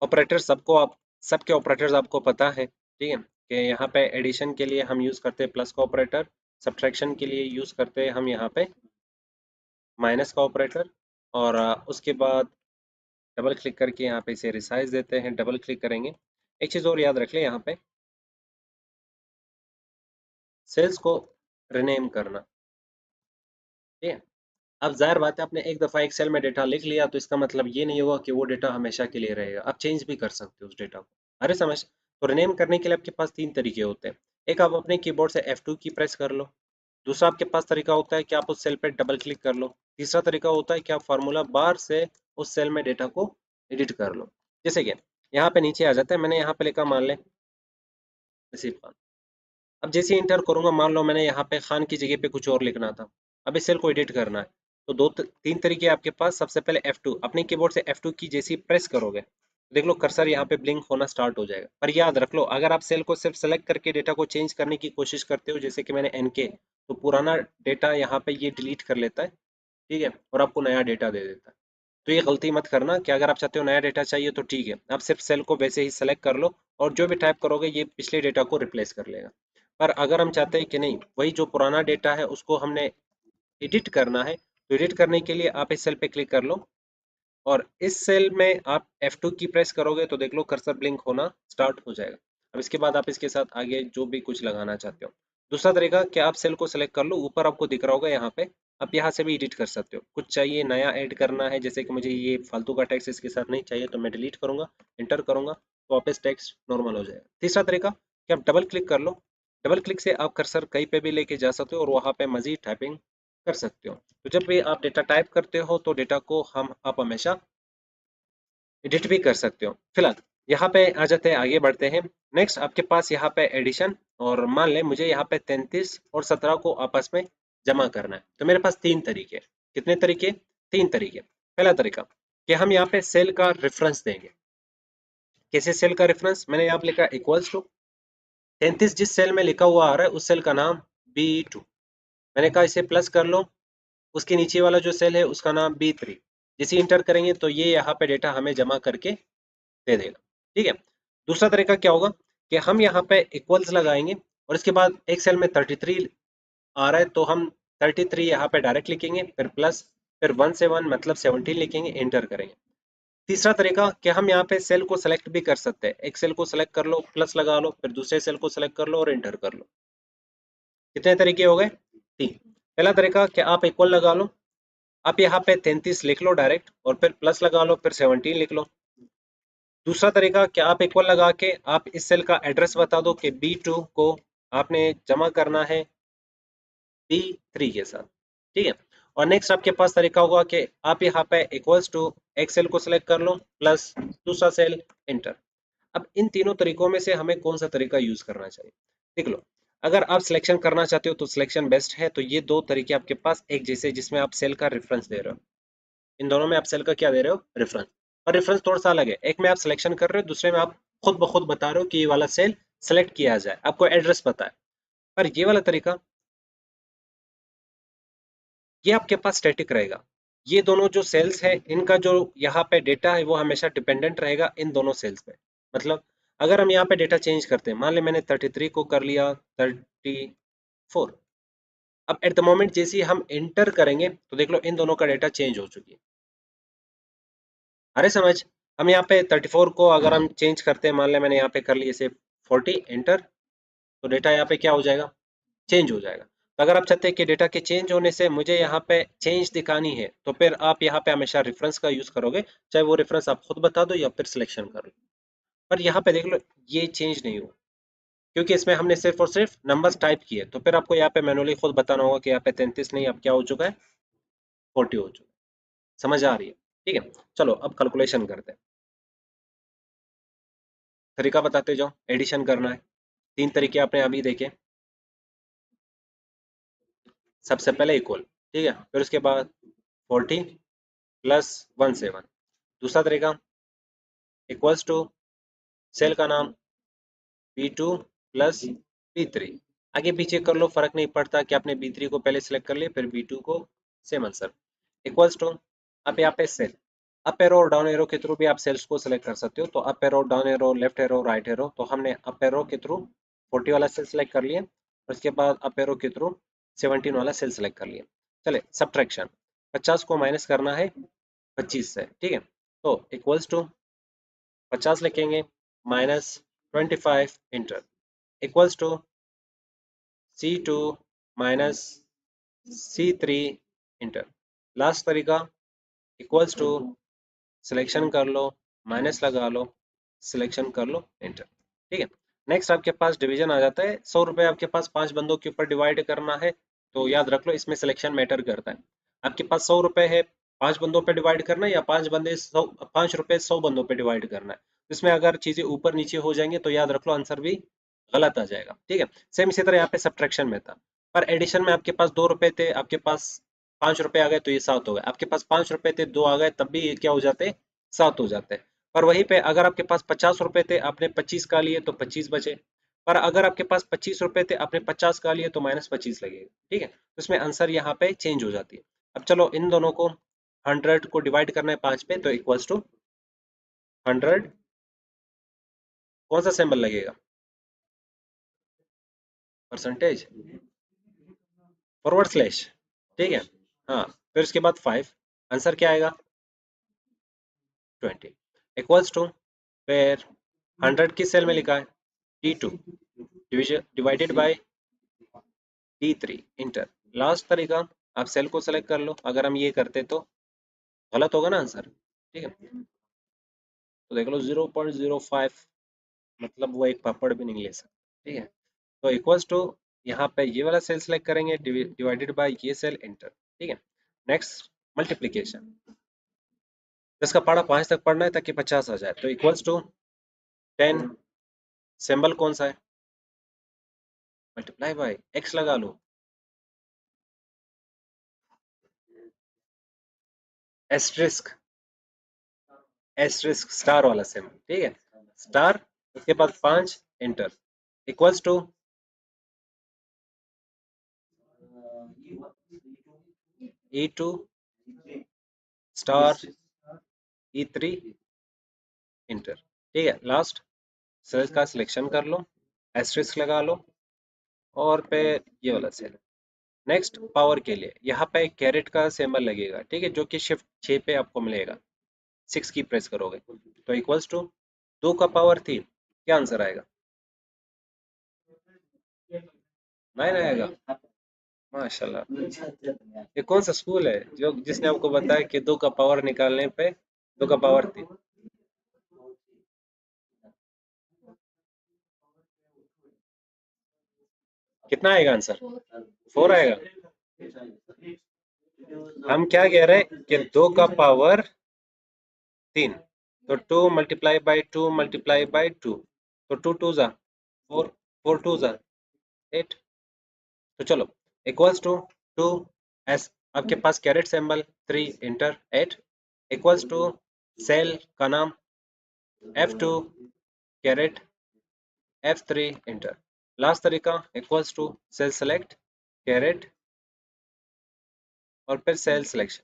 ऑपरेटर सबको आप सबके ऑपरेटर्स आपको पता है, ठीक है, कि यहाँ पे एडिशन के लिए हम यूज़ करते हैं प्लस का ऑपरेटर, सब्ट्रैक्शन के लिए यूज़ करते हैं हम यहाँ पे माइनस का ऑपरेटर, और उसके बाद डबल क्लिक करके यहाँ पे इसे रिसाइज देते हैं, डबल क्लिक करेंगे। एक चीज़ और याद रख लें, यहाँ पे सेल्स को रिनेम करना। ठीक है, अब जाहिर बात है, आपने एक दफ़ा एक सेल में डेटा लिख लिया तो इसका मतलब ये नहीं होगा कि वो डेटा हमेशा के लिए रहेगा, आप चेंज भी कर सकते हो उस डेटा को। अरे समझ, तो रिनेम करने के लिए आपके पास तीन तरीके होते हैं। एक, आप अपने कीबोर्ड से F2 की प्रेस कर लो। दूसरा आपके पास तरीका होता है कि आप उस सेल पे डबल क्लिक कर लो। तीसरा तरीका होता है कि आप फार्मूला बार से उस सेल में डेटा को एडिट कर लो। जैसे कि यहाँ पे नीचे आ जाता है, मैंने यहाँ पे लिखा मान लें नसीब खान। अब जैसे इंटर करूंगा, मान लो मैंने यहाँ पे खान की जगह पे कुछ और लिखना था। अब इस सेल को एडिट करना है, तो तीन तरीके आपके पास। सबसे पहले F2, अपने कीबोर्ड से F2 की जैसी प्रेस करोगे, देख लो कर्सर यहाँ पे ब्लिंक होना स्टार्ट हो जाएगा। पर याद रख लो, अगर आप सेल को सिर्फ सेलेक्ट करके डेटा को चेंज करने की कोशिश करते हो, जैसे कि मैंने NK, तो पुराना डेटा यहाँ पे ये डिलीट कर लेता है, ठीक है, और आपको नया डेटा दे देता है। तो ये गलती मत करना कि अगर आप चाहते हो नया डेटा चाहिए तो ठीक है, आप सिर्फ सेल को वैसे ही सेलेक्ट कर लो और जो भी टाइप करोगे ये पिछले डेटा को रिप्लेस कर लेगा। पर अगर हम चाहते हैं कि नहीं, वही जो पुराना डेटा है उसको हमने एडिट करना है, तो एडिट करने के लिए आप इस सेल पे क्लिक कर लो और इस सेल में आप F2 की प्रेस करोगे तो देख लो कर्सर ब्लिंक होना स्टार्ट हो जाएगा। अब इसके बाद आप इसके साथ आगे जो भी कुछ लगाना चाहते हो। दूसरा तरीका, कि आप सेल को सेलेक्ट कर लो, ऊपर आपको दिख रहा होगा यहाँ पे, आप यहाँ से भी एडिट कर सकते हो। कुछ चाहिए नया ऐड करना है, जैसे कि मुझे ये फालतू का टेक्स्ट इसके साथ नहीं चाहिए, तो मैं डिलीट करूंगा, इंटर करूंगा, तो वापस टेक्स्ट नॉर्मल हो जाएगा। तीसरा तरीका कि आप डबल क्लिक कर लो। डबल क्लिक से आप कर्सर कहीं पे भी लेके जा सकते हो और वहाँ पे मजीद टाइपिंग कर सकते हो। तो जब भी आप डेटा टाइप करते हो तो डेटा को आप हमेशा एडिट भी कर सकते हो। फिलहाल यहाँ पे आ जाते हैं, आगे बढ़ते हैं। नेक्स्ट आपके पास यहाँ पे एडिशन, और मान लें मुझे यहाँ पे 33 और 17 को आपस में जमा करना है, तो मेरे पास तीन तरीके। कितने तरीके? तीन तरीके। पहला तरीका कि हम यहाँ पे सेल का रेफरेंस देंगे। कैसे सेल का रेफरेंस? मैंने यहाँ पे लिखा इक्वल्स टू 33, जिस सेल में लिखा हुआ आ रहा है उस सेल का नाम B2। मैंने कहा इसे प्लस कर लो, उसके नीचे वाला जो सेल है उसका नाम B3। जैसे इंटर करेंगे तो ये यहाँ पे डेटा हमें जमा करके दे देगा, ठीक है। दूसरा तरीका क्या होगा कि हम यहाँ पे इक्वल्स लगाएंगे और इसके बाद एक सेल में 33 आ रहा है तो हम 33 यहाँ पे डायरेक्ट लिखेंगे, फिर प्लस, फिर 1 से 1 मतलब 17 लिखेंगे, एंटर करेंगे। तीसरा तरीका कि हम यहाँ पे सेल को सेलेक्ट भी कर सकते हैं। एक सेल को सेलेक्ट कर लो, प्लस लगा लो, फिर दूसरे सेल को सेलेक्ट कर लो और एंटर कर लो। कितने तरीके हो गए? तीन। पहला तरीका कि आप इक्वल लगा लो, आप यहाँ पे 33 लिख लो डायरेक्ट और फिर प्लस लगा लो, फिर 17 लिख लो। दूसरा तरीका कि आप इक्वल लगा के आप इस सेल का एड्रेस बता दो कि B2 को आपने जमा करना है B3 के साथ, ठीक है। और नेक्स्ट आपके पास तरीका होगा कि आप यहाँ पे इक्वल्स टू एक सेल को सिलेक्ट कर लो, प्लस दूसरा सेल, एंटर। अब इन तीनों तरीकों में से हमें कौन सा तरीका यूज करना चाहिए? देख लो, अगर आप सिलेक्शन करना चाहते हो तो सिलेक्शन बेस्ट है। तो ये दो तरीके आपके पास एक जैसे, जिसमें आप सेल का रेफरेंस दे रहे हो। इन दोनों में आप सेल का क्या दे रहे हो? रेफरेंस। और रेफरेंस थोड़ा सा अलग है, एक में आप सिलेक्शन कर रहे हो, दूसरे में आप खुद ब खुद बता रहे हो कि ये वाला सेल सेलेक्ट किया जाए, आपको एड्रेस पता है। पर ये वाला तरीका, ये आपके पास स्टैटिक रहेगा। ये दोनों जो सेल्स है इनका जो यहाँ पे डेटा है वो हमेशा डिपेंडेंट रहेगा इन दोनों सेल्स पे। मतलब अगर हम यहाँ पे डेटा चेंज करते हैं, मान ले मैंने 33 को कर लिया 34, अब एट द मोमेंट जैसे ही हम एंटर करेंगे तो देख लो इन दोनों का डेटा चेंज हो चुकी है। अरे समझ, हम यहाँ पे 34 को अगर हम चेंज करते हैं, मान लें मैंने यहाँ पे कर लिया इसे 40, एंटर, तो डेटा यहाँ पे क्या हो जाएगा? चेंज हो जाएगा। तो अगर आप चाहते हैं कि डेटा के चेंज होने से मुझे यहाँ पे चेंज दिखानी है, तो फिर आप यहाँ पे हमेशा रेफरेंस का यूज करोगे, चाहे वो रेफरेंस आप खुद बता दो या फिर सिलेक्शन कर लो। पर यहाँ पे देख लो ये चेंज नहीं हुआ, क्योंकि इसमें हमने सिर्फ और सिर्फ नंबर्स टाइप किए। तो फिर आपको यहाँ पे मैनुअली खुद बताना होगा कि यहाँ पे 33 नहीं, अब क्या हो चुका है? 40 हो चुका है। समझ आ रही है? ठीक है, चलो अब कैलकुलेशन करते हैं। तरीका बताते जाओ, एडिशन करना है। तीन तरीके आपने अभी देखे। सबसे पहले इक्वल, ठीक है, फिर उसके बाद 40 प्लस 1 से 1। दूसरा तरीका इक्वल्स टू सेल का नाम B2 प्लस B3। आगे पीछे कर लो, फर्क नहीं पड़ता कि आपने B3 को पहले सेलेक्ट कर लिया फिर B2 को, सेम आंसर। इक्वल्स टू, अब यहाँ पे सेल, अप एरो और डाउन एरो के थ्रू भी आप सेल्स को सेलेक्ट कर सकते हो। तो up arrow, down arrow, left arrow, right arrow, तो हमने अप एरो के थ्रू 40 वाला सेल सेलेक्ट कर लिया और उसके बाद अप एरो के थ्रू 17 वाला सेल सेलेक्ट कर लिया। चले सब्ट्रैक्शन, 50 को माइनस करना है 25 से, ठीक है। तो इक्वल्स टू 50 लिखेंगे minus 25, enter, equals to C2 minus C3, enter. Last तरीका इक्वल्स टू सिलेक्शन कर लो, माइनस लगा लो, सिलेक्शन कर लो, एंटर। ठीक है। नेक्स्ट आपके पास डिवीजन आ जाता है। 100 रुपये आपके पास 5 बंदों के ऊपर डिवाइड करना है, तो याद रख लो इसमें सिलेक्शन मैटर करता है। आपके पास 100 रुपये है, 5 बंदों पे डिवाइड करना है, या 5 बंदे 100, 5 रुपये 100 बंदों पे डिवाइड करना है। इसमें अगर चीजें ऊपर नीचे हो जाएंगे तो याद रख लो आंसर भी गलत आ जाएगा। ठीक है। सेम इसी तरह यहाँ पे सब्ट्रैक्शन में था, पर एडिशन में आपके पास 2 रुपए थे, आपके पास 5 रुपए आ गए तो ये 7 हो गए, आपके पास 5 रुपए थे 2 आ गए तब भी ये क्या हो जाते, 7 हो जाते। पर वहीं पे अगर आपके पास 50 रुपए थे, आपने 25 का लिए तो 25 बचे। पर अगर आपके पास 25 रुपए थे, आपने 50 का लिए तो -25 लगेगा। ठीक है, तो इसमें आंसर यहाँ पे चेंज हो जाती है। अब चलो इन दोनों को 100 को डिवाइड करना है 5 पे, तो इक्वल्स टू 100, कौन सा सिंबल लगेगा, परसेंटेज, फॉरवर्ड स्लैश। ठीक है। हाँ, फिर उसके बाद 5, आंसर क्या आएगा 20, इक्वल्स टू, फिर 100 किस सेल में लिखा है, D2, division divided by D3, inter. Last तरीका, आप सेल को सेलेक्ट कर लो, अगर हम ये करते तो गलत होगा ना आंसर। ठीक है, तो देख लो 0.05, मतलब वो एक पापड़ भी नहीं ले सकता। ठीक है, तो इक्वल्स टू, यहाँ पे ये वाला सेल सेलेक्ट करेंगे, डिवाइडेड बाय ये सेल, इंटर। ठीक है। नेक्स्ट मल्टीप्लीकेशन, जिसका पढ़ा 5 तक पढ़ना है ताकि 50 आ जाए, तो इक्वल्स टू 10, सिंबल कौन सा है, मल्टीप्लाई बाय एक्स लगा लो, एस्ट्रिस्क, एस्ट्रिस्क स्टार वाला सिंबल। ठीक है, स्टार, उसके बाद 5, enter, equals to E2 star E3, enter. ठीक है, लास्ट सेल का सिलेक्शन कर लो, एस्ट्रिस्क लगा लो, और पे ये वाला सेल। नेक्स्ट पावर के लिए यहाँ पे कैरेट का सिंबल लगेगा, ठीक है, जो कि शिफ्ट 6 पे आपको मिलेगा, 6 की प्रेस करोगे तो इक्वल्स टू 2 का पावर 3, क्या आंसर आएगा, 9 आएगा। माशाल्लाह, ये कौन सा स्कूल है जो जिसने आपको बताया कि 2 का पावर निकालने पे 2 का पावर 3, कितना आएगा आंसर, 4 आएगा। हम क्या कह रहे हैं कि 2 का पावर 3, तो 2 मल्टीप्लाई बाई 2 मल्टीप्लाई बाई 2, तो 2 2 जा 4, 4 2 जा 8, तो चलो इक्वल्स टू 2, एस आपके पास caret symbol 3, enter 8, equals to cell का नाम F2 caret F3, enter. Last तरीका equals to cell select caret और फिर सेल सिलेक्शन।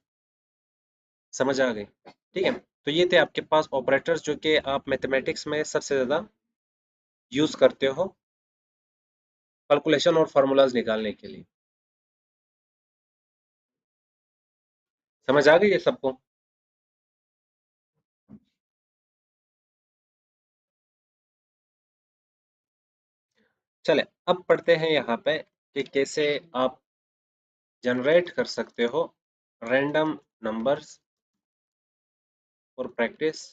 समझ आ गई। ठीक है, तो ये थे आपके पास ऑपरेटर्स जो कि आप मैथमेटिक्स में सबसे ज़्यादा यूज़ करते हो कैलकुलेशन और फार्मूलाज निकालने के लिए। समझ आ गई है सबको। चले अब पढ़ते हैं यहाँ पे कि कैसे आप जनरेट कर सकते हो रैंडम नंबर्स और प्रैक्टिस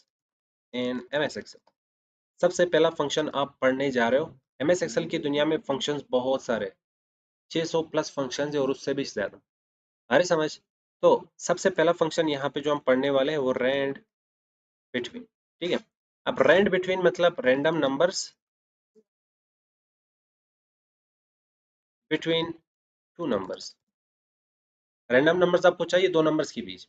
इन एमएस एक्सेल। सबसे पहला फंक्शन आप पढ़ने जा रहे हो। एमएस एक्सेल की दुनिया में फंक्शंस बहुत सारे, 600 प्लस फंक्शंस है और उससे भी ज्यादा। अरे समझ, तो सबसे पहला फंक्शन यहाँ पे जो हम पढ़ने वाले हैं वो रैंड बिटवीन। ठीक है, अब रैंड बिटवीन मतलब random numbers between two numbers. Random numbers आपको चाहिए दो नंबर्स के बीच,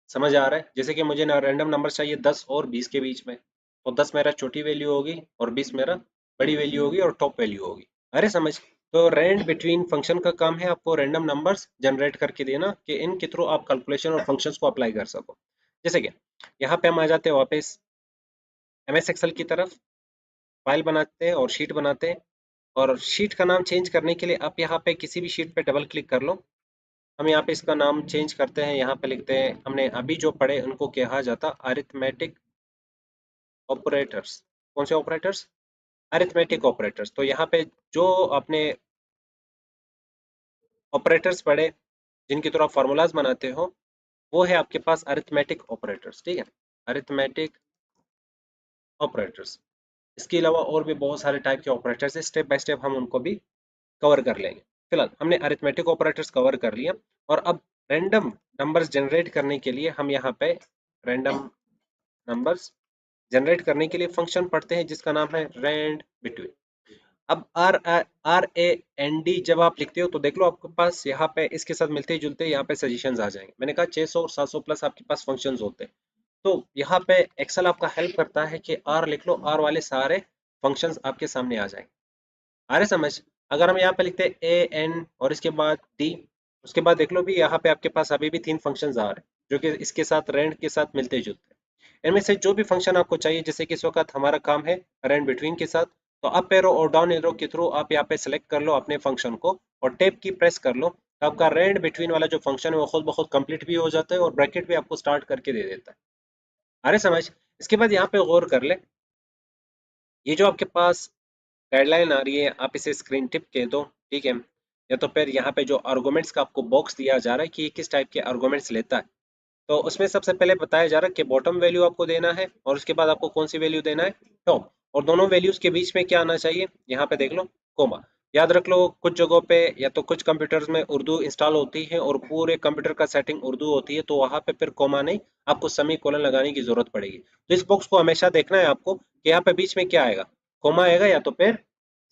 समझ आ रहा है, जैसे कि मुझे ना रैंडम नंबर चाहिए 10 और 20 के बीच में, तो 10 मेरा छोटी वैल्यू होगी और 20 मेरा बड़ी वैल्यू होगी और टॉप वैल्यू होगी। अरे समझ, तो रैंड बिटवीन फंक्शन का काम है आपको रैंडम नंबर्स जनरेट करके देना कि इनके थ्रू आप कैलकुलेशन और फंक्शंस को अप्लाई कर सको। जैसे कि यहाँ पे हम आ जाते हैं वापस एमएस एक्सेल की तरफ, फाइल बनाते हैं और शीट बनाते हैं। और शीट का नाम चेंज करने के लिए आप यहाँ पे किसी भी शीट पे डबल क्लिक कर लो। हम यहाँ पे इसका नाम चेंज करते हैं, यहाँ पे लिखते हैं, हमने अभी जो पढ़े उनको कहा जाता अरिथमेटिक ऑपरेटर्स। कौन से ऑपरेटर्स, अरिथमेटिक ऑपरेटर्स। तो यहाँ पे जो आपने ऑपरेटर्स पढ़े जिनके थ्रू आप फार्मूलाज बनाते हो वो है आपके पास अरिथमेटिक ऑपरेटर्स। ठीक है, अरिथमेटिक ऑपरेटर्स। इसके अलावा और भी बहुत सारे टाइप के ऑपरेटर्स है, स्टेप बाय स्टेप हम उनको भी कवर कर लेंगे। फिलहाल हमने अरिथमेटिक ऑपरेटर्स कवर कर लिया, और अब रैंडम नंबर्स जनरेट करने के लिए हम यहाँ पे रैंडम नंबर्स जनरेट करने के लिए फंक्शन पढ़ते हैं जिसका नाम है रैंड बिटवीन। अब RAND जब आप लिखते हो तो देख लो आपके पास यहाँ पे इसके साथ मिलते जुलते यहाँ पे सजेशंस आ जाएंगे। मैंने कहा 600 और 700 प्लस आपके पास फंक्शंस होते हैं, तो यहाँ पे एक्सेल आपका हेल्प करता है कि R लिख लो, R वाले सारे फंक्शंस आपके सामने आ जाएंगे। आ रहे समझ? अगर हम यहाँ पे लिखते हैं AN और इसके बाद D, उसके बाद देख लो भी यहाँ पे आपके पास अभी भी 3 फंक्शंस आ रहे हैं जो कि इसके साथ रैंड के साथ मिलते जुलते हैं। इनमें से जो भी फंक्शन आपको चाहिए, जैसे कि इस वक्त हमारा काम है रैंड बिटवीन के साथ, तो अप एरो और डाउन एरो के थ्रू आप यहाँ पे सेलेक्ट कर लो अपने फंक्शन को और टैब की प्रेस कर लो, तो आपका रैंड बिटवीन वाला जो फंक्शन है वो खुद ब खुद कंप्लीट भी हो जाता है और ब्रैकेट भी आपको स्टार्ट करके दे देता है। अरे समझ? इसके बाद यहाँ पे गौर कर ले, ये जो आपके पास गाइडलाइन आ रही है आप इसे स्क्रीन टिप के दो, ठीक है? या तो फिर यहाँ पे जो आर्गुमेंट्स का आपको बॉक्स दिया जा रहा है कि ये किस टाइप के आर्गुमेंट्स लेता है, तो उसमें सबसे पहले बताया जा रहा है कि बॉटम वैल्यू आपको देना है और उसके बाद आपको कौन सी वैल्यू देना है, टॉप। और दोनों वैल्यूज के बीच में क्या आना चाहिए, यहाँ पे देख लो कोमा। याद रख लो कुछ जगहों पे या तो कुछ कंप्यूटर्स में उर्दू इंस्टॉल होती है और पूरे कंप्यूटर का सेटिंग उर्दू होती है, तो वहां पे फिर कोमा नहीं, आपको सेमी कोलन लगाने की जरूरत पड़ेगी। तो इस बॉक्स को हमेशा देखना है आपको कि यहाँ पे बीच में क्या आएगा, कोमा आएगा या तो फिर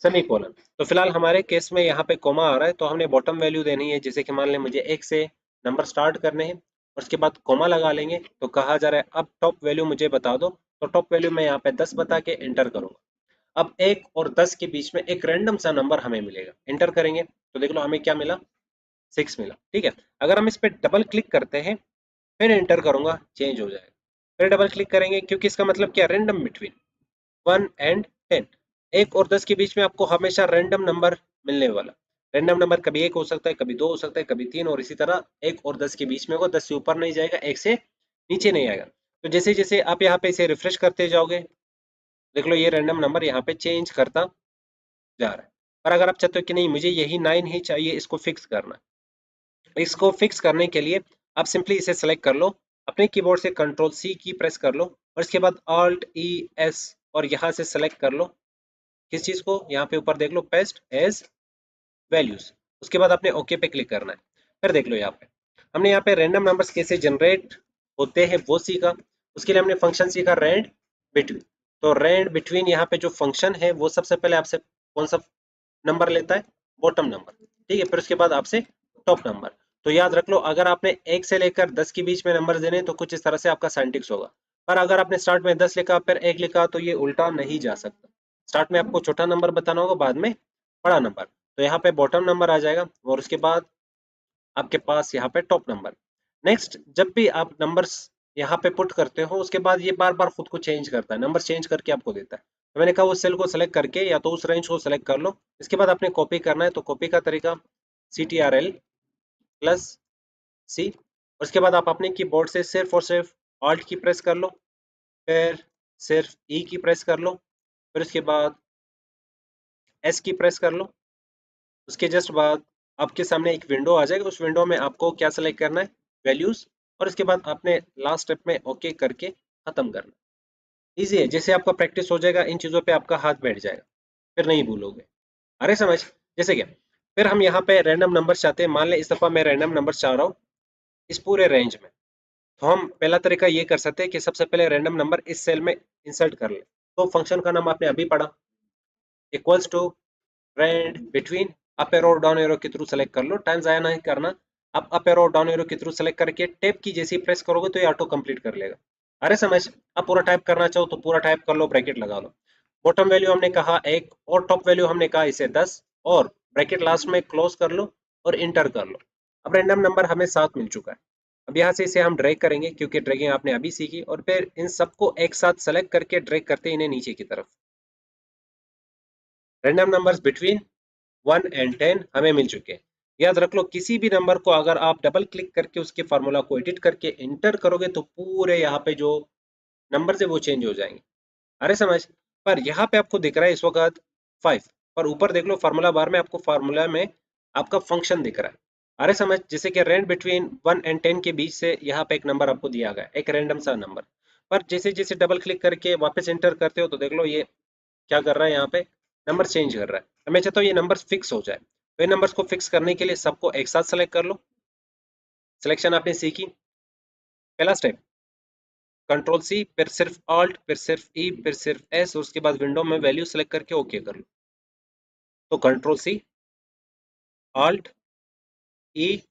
सेमी कोलन। तो फिलहाल हमारे केस में यहाँ पे कोमा आ रहा है, तो हमने बॉटम वैल्यू देनी है। जैसे कि मान लें मुझे 1 से नंबर स्टार्ट करने हैं और उसके बाद कोमा लगा लेंगे, तो कहा जा रहा है अब टॉप वैल्यू मुझे बता दो, तो टॉप वैल्यू मैं यहाँ पे 10 बता के एंटर करूंगा। अब 1 और 10 के बीच में एक रैंडम सा नंबर हमें मिलेगा, एंटर करेंगे तो देख लो हमें क्या मिला, 6 मिला, ठीक है? अगर हम इस पे डबल क्लिक करते हैं फिर एंटर करूंगा, चेंज हो जाएगा। फिर डबल क्लिक करेंगे क्योंकि इसका मतलब क्या, रैंडम बिटवीन 1 एंड 10। 1 और 10 के बीच में आपको हमेशा रैंडम नंबर मिलने वाला। रैंडम नंबर कभी 1 हो सकता है, कभी 2 हो सकता है, कभी 3, और इसी तरह 1 और 10 के बीच में होगा, 10 से ऊपर नहीं जाएगा, 1 से नीचे नहीं आएगा। तो जैसे जैसे आप यहाँ पे इसे रिफ्रेश करते जाओगे, देख लो ये रैंडम नंबर यहाँ पे चेंज करता जा रहा है। और अगर आप चाहते हो कि नहीं मुझे यही 9 ही चाहिए, इसको फिक्स करना, इसको फिक्स करने के लिए आप सिंपली इसे सेलेक्ट कर लो, अपने कीबोर्ड से कंट्रोल सी की प्रेस कर लो और इसके बाद ऑल्ट ई एस और यहाँ से सेलेक्ट कर लो किस चीज को, यहाँ पे ऊपर देख लो पेस्ट एज वैल्यूज। उसके बाद आपने ओके पे क्लिक करना है। फिर देख लो यहाँ पे हमने यहाँ पे रैंडम नंबर्स कैसे जनरेट होते हैं वो सीखा। उसके लिए हमने फंक्शन सीखा रैंड बिटवीन। तो रैंड बिटवीन यहाँ पे जो फंक्शन है वो सबसे पहले आपसे कौन सा नंबर लेता है, बॉटम नंबर, ठीक है? फिर उसके बाद आपसे टॉप नंबर। तो याद रख लो अगर आपने 1 से लेकर 10 के बीच में नंबर देने तो कुछ इस तरह से आपका साइंटिक्स होगा, पर अगर आपने स्टार्ट में 10 लिखा फिर 1 लिखा तो ये उल्टा नहीं जा सकता। स्टार्ट में आपको छोटा नंबर बताना होगा, बाद में बड़ा नंबर। तो यहाँ पे बॉटम नंबर आ जाएगा और उसके बाद आपके पास यहाँ पे टॉप नंबर। नेक्स्ट जब भी आप नंबर्स यहाँ पे पुट करते हो उसके बाद ये बार बार खुद को चेंज करता है, नंबर चेंज करके आपको देता है। तो मैंने कहा उस सेल को सेलेक्ट करके या तो उस रेंज को सेलेक्ट कर लो, इसके बाद आपने कॉपी करना है, तो कॉपी का तरीका CTRL प्लस सी, उसके बाद आप अपने कीबोर्ड से सिर्फ और सिर्फ ऑल्ट की प्रेस कर लो, फिर सिर्फ ई की प्रेस कर लो, फिर उसके बाद एस की प्रेस कर लो। उसके जस्ट बाद आपके सामने एक विंडो आ जाएगी, उस विंडो में आपको क्या सेलेक्ट करना है, वैल्यूज, और उसके बाद आपने लास्ट स्टेप में ओके करके खत्म करना। इजी है, जैसे आपका प्रैक्टिस हो जाएगा इन चीजों पे आपका हाथ बैठ जाएगा, फिर नहीं भूलोगे। अरे समझ? जैसे क्या, फिर हम यहाँ पे रैंडम नंबर चाहते हैं, मान लें इस दफा मैं रैंडम नंबर चाह रहा हूँ इस पूरे रेंज में। तो हम पहला तरीका ये कर सकते हैं कि सबसे पहले रैंडम नंबर इस सेल में इंसर्ट कर ले। तो फंक्शन का नाम आपने अभी पढ़ा, equals to rand between, up arrow और डाउन एरो के थ्रू सेलेक्ट कर लो, टाइम जाया नहीं करना। आप अप एरो और डाउन एरो के थ्रू सेलेक्ट करके टैब की जैसी प्रेस करोगे तो ये ऑटो कंप्लीट कर लेगा। अरे समझ? आप पूरा टाइप करना चाहो तो पूरा टाइप कर लो, ब्रैकेट लगा लो। बॉटम वैल्यू हमने कहा 1 और टॉप वैल्यू हमने कहा इसे 10 और ब्रैकेट लास्ट में क्लोज कर लो और इंटर कर लो। अब रैंडम नंबर हमें 7 मिल चुका है। अब यहाँ से इसे हम ड्रैग करेंगे क्योंकि ड्रैगिंग आपने अभी सीखी, और फिर इन सबको एक साथ सेलेक्ट करके ड्रैग करते इन्हें नीचे की तरफ। रैंडम नंबर्स बिटवीन 1 एंड 10 हमें मिल चुके हैं। याद रख लो किसी भी नंबर को अगर आप डबल क्लिक करके उसके फार्मूला को एडिट करके इंटर करोगे तो पूरे यहाँ पे जो नंबर है वो चेंज हो जाएंगे। अरे समझ? पर यहाँ पे आपको दिख रहा है इस वक्त 5, पर ऊपर देख लो फार्मूला बार में आपको फार्मूला में आपका फंक्शन दिख रहा है। अरे समझ? जैसे कि रैंड बिटवीन 1 एंड 10 के बीच से यहाँ पे एक नंबर आपको दिया गया, एक रैंडम सा नंबर, पर जैसे जैसे डबल क्लिक करके वापस एंटर करते हो तो देख लो ये क्या कर रहा है यहाँ पे, नंबर चेंज कर रहा है। तो मैं चाहता हूँ ये नंबर फिक्स हो जाए, तो ये नंबर्स को फिक्स करने के लिए सबको एक साथ सेलेक्ट कर लो। सिलेक्शन आपने सीखी, पहला स्टेप कंट्रोल सी, फिर सिर्फ ऑल्ट, फिर सिर्फ ई, फिर सिर्फ एस, और उसके बाद विंडो में वैल्यू सेलेक्ट करके ओके कर लो। तो कंट्रोल सी, ऑल्ट, ई,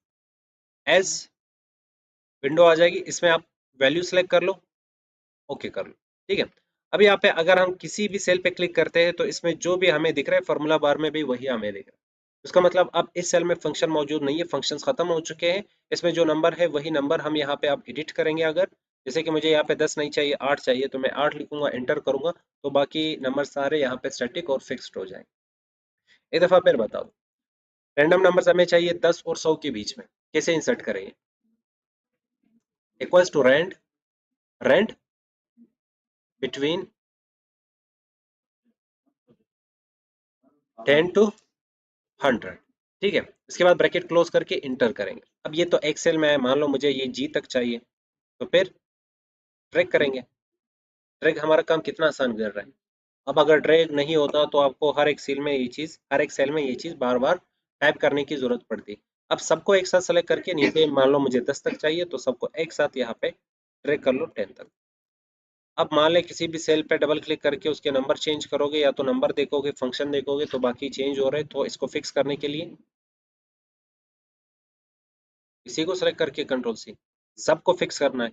एस, विंडो आ जाएगी, इसमें आप वैल्यू सेलेक्ट कर लो, ओके कर लो। ठीक है, अब यहाँ पे अगर हम किसी भी सेल पे क्लिक करते हैं तो इसमें जो भी हमें दिख रहा है फॉर्मूला बार में भी वही हमें दिख रहा है। इसका मतलब अब इस सेल में फंक्शन मौजूद नहीं है, फंक्शंस खत्म हो चुके हैं। इसमें जो नंबर है वही नंबर हम यहाँ पे आप एडिट करेंगे। अगर जैसे कि मुझे यहाँ पे 10 नहीं चाहिए, 8 चाहिए, तो मैं 8 लिखूंगा, एंटर करूंगा, तो बाकी नंबर सारे यहाँ पे स्टैटिक और फिक्स्ड हो जाएंगे। एक दफा फिर बताओ, रैंडम नंबर हमें चाहिए 10 और 100 के बीच में, कैसे इंसर्ट करेंगे? Equals to rand, rand between 10 to 100। ठीक है, इसके बाद ब्रैकेट क्लोज करके इंटर करेंगे। अब ये तो एक्सेल में है, मान लो मुझे ये जी तक चाहिए, तो फिर ड्रैग करेंगे। ड्रैग हमारा काम कितना आसान कर रहा है। अब अगर ड्रैग नहीं होता तो आपको हर एक सेल में ये चीज, हर एक सेल में ये चीज बार बार टाइप करने की जरूरत पड़ती। अब सबको एक साथ सेलेक्ट करके नीचे मान लो मुझे 10 तक चाहिए, तो सबको एक साथ यहाँ पे ड्रैग कर लो 10 तक। अब मान लें किसी भी सेल पे डबल क्लिक करके उसके नंबर चेंज करोगे, या तो नंबर देखोगे, फंक्शन देखोगे, तो बाकी चेंज हो रहे, तो इसको फिक्स करने के लिए इसी को सेलेक्ट करके कंट्रोल सी, सबको फिक्स करना है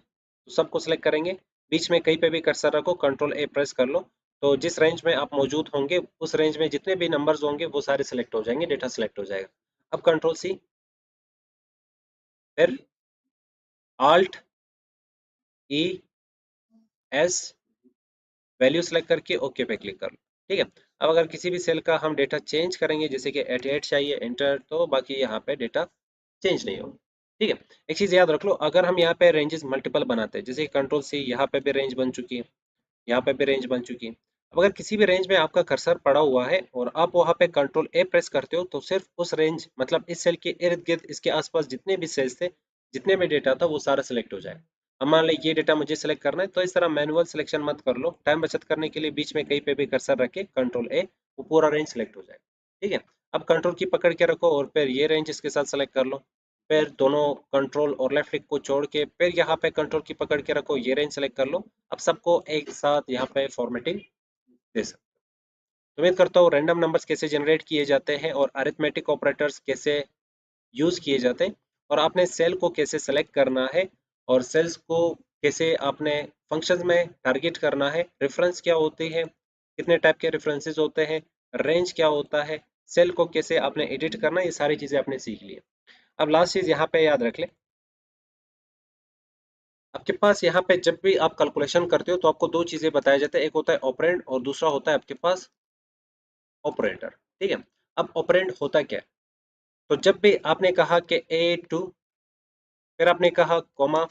तो सबको सेलेक्ट करेंगे। बीच में कहीं पे भी कर्सर रखो, कंट्रोल ए प्रेस कर लो, तो जिस रेंज में आप मौजूद होंगे उस रेंज में जितने भी नंबर्स होंगे वो सारे सिलेक्ट हो जाएंगे, डेटा सिलेक्ट हो जाएगा। अब कंट्रोल सी, फिर alt E S, value select करके ओके पे क्लिक कर लो। ठीक है, अब अगर किसी भी सेल का हम डेटा चेंज करेंगे, जैसे कि 88 चाहिए, एंटर, तो बाकी यहाँ पे डेटा चेंज नहीं होगा। ठीक है, एक चीज याद रख लो, अगर हम यहाँ पे रेंजेस मल्टीपल बनाते हैं, जैसे कंट्रोल सी, यहाँ पे भी रेंज बन चुकी है, यहाँ पे भी रेंज बन चुकी है। अब अगर किसी भी रेंज में आपका कर्सर पड़ा हुआ है और आप वहाँ पे कंट्रोल ए प्रेस करते हो, तो सिर्फ उस रेंज मतलब इस सेल के इर्द गिर्द इसके आसपास जितने भी सेल्स थे, जितने भी डेटा था, वो सारा सिलेक्ट हो जाएगा। अब मान लें ये डेटा मुझे सेलेक्ट करना है, तो इस तरह मैनुअल सिलेक्शन मत कर लो, टाइम बचत करने के लिए बीच में कहीं पे भी कर्सर रखे कंट्रोल ए, वो पूरा रेंज सेलेक्ट हो जाएगा। ठीक है, अब कंट्रोल की पकड़ के रखो और फिर ये रेंज इसके साथ सेलेक्ट कर लो, फिर दोनों कंट्रोल और लेफ्ट क्लिक को छोड़ के फिर यहाँ पे कंट्रोल की पकड़ के रखो, ये रेंज सेलेक्ट कर लो। अब सबको एक साथ यहाँ पे फॉर्मेटिंग दे सकते हो। उम्मीद करता हूँ रैंडम नंबर्स कैसे जनरेट किए जाते हैं और अरिथमेटिक ऑपरेटर्स कैसे यूज किए जाते हैं, और आपने सेल को कैसे सेलेक्ट करना है, और सेल्स को कैसे आपने फंक्शंस में टारगेट करना है, रेफरेंस क्या होती है, कितने टाइप के रेफरेंसेस होते हैं, रेंज क्या होता है, सेल को कैसे आपने एडिट करना है, ये सारी चीजें आपने सीख ली है। अब लास्ट चीज यहाँ पे याद रख ले, आपके पास यहाँ पे जब भी आप कैलकुलेशन करते हो तो आपको दो चीजें बताया जाता है, एक होता है ऑपरेंड और दूसरा होता है आपके पास ऑपरेटर। ठीक है, अब ऑपरेंड होता क्या है, तो जब भी आपने कहा कि A2, फिर आपने कहा कॉमा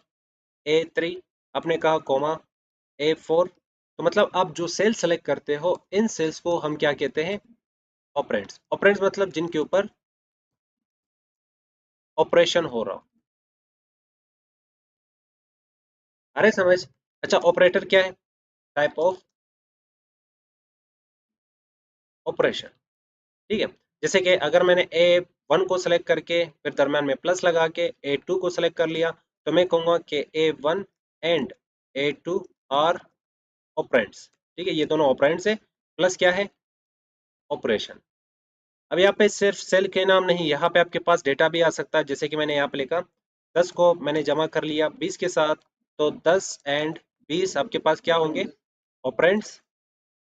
A3, आपने कहा कॉमा A4, तो मतलब आप जो सेल सेलेक्ट करते हो इन सेल्स को हम क्या कहते हैं, ऑपरेंड्स। ऑपरेंड्स मतलब जिनके ऊपर ऑपरेशन हो रहा हो। अरे समझ, अच्छा ऑपरेटर क्या है, टाइप ऑफ ऑपरेशन। ठीक है, जैसे कि अगर मैंने A1 को सेलेक्ट करके फिर दरम्यान में प्लस लगा के A2 को सेलेक्ट कर लिया, तो मैं कहूंगा कि A1 and A2 are operands. ठीक है, ये दोनों ऑपरेंड्स है, प्लस क्या है, ऑपरेशन। अब यहाँ पे सिर्फ सेल के नाम नहीं, यहाँ पे आपके पास डेटा भी आ सकता है, जैसे कि मैंने यहाँ पे लिखा 10 को मैंने जमा कर लिया 20 के साथ, तो 10 एंड 20 आपके पास क्या होंगे, ऑपरेंड्स,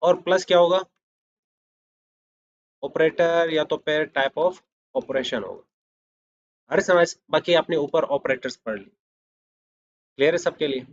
और प्लस क्या होगा, ऑपरेटर, या तो फिर टाइप ऑफ ऑपरेशन होगा। अरे समझ, बाकी आपने ऊपर ऑपरेटर्स पढ़ ली, क्लियर है सबके लिए?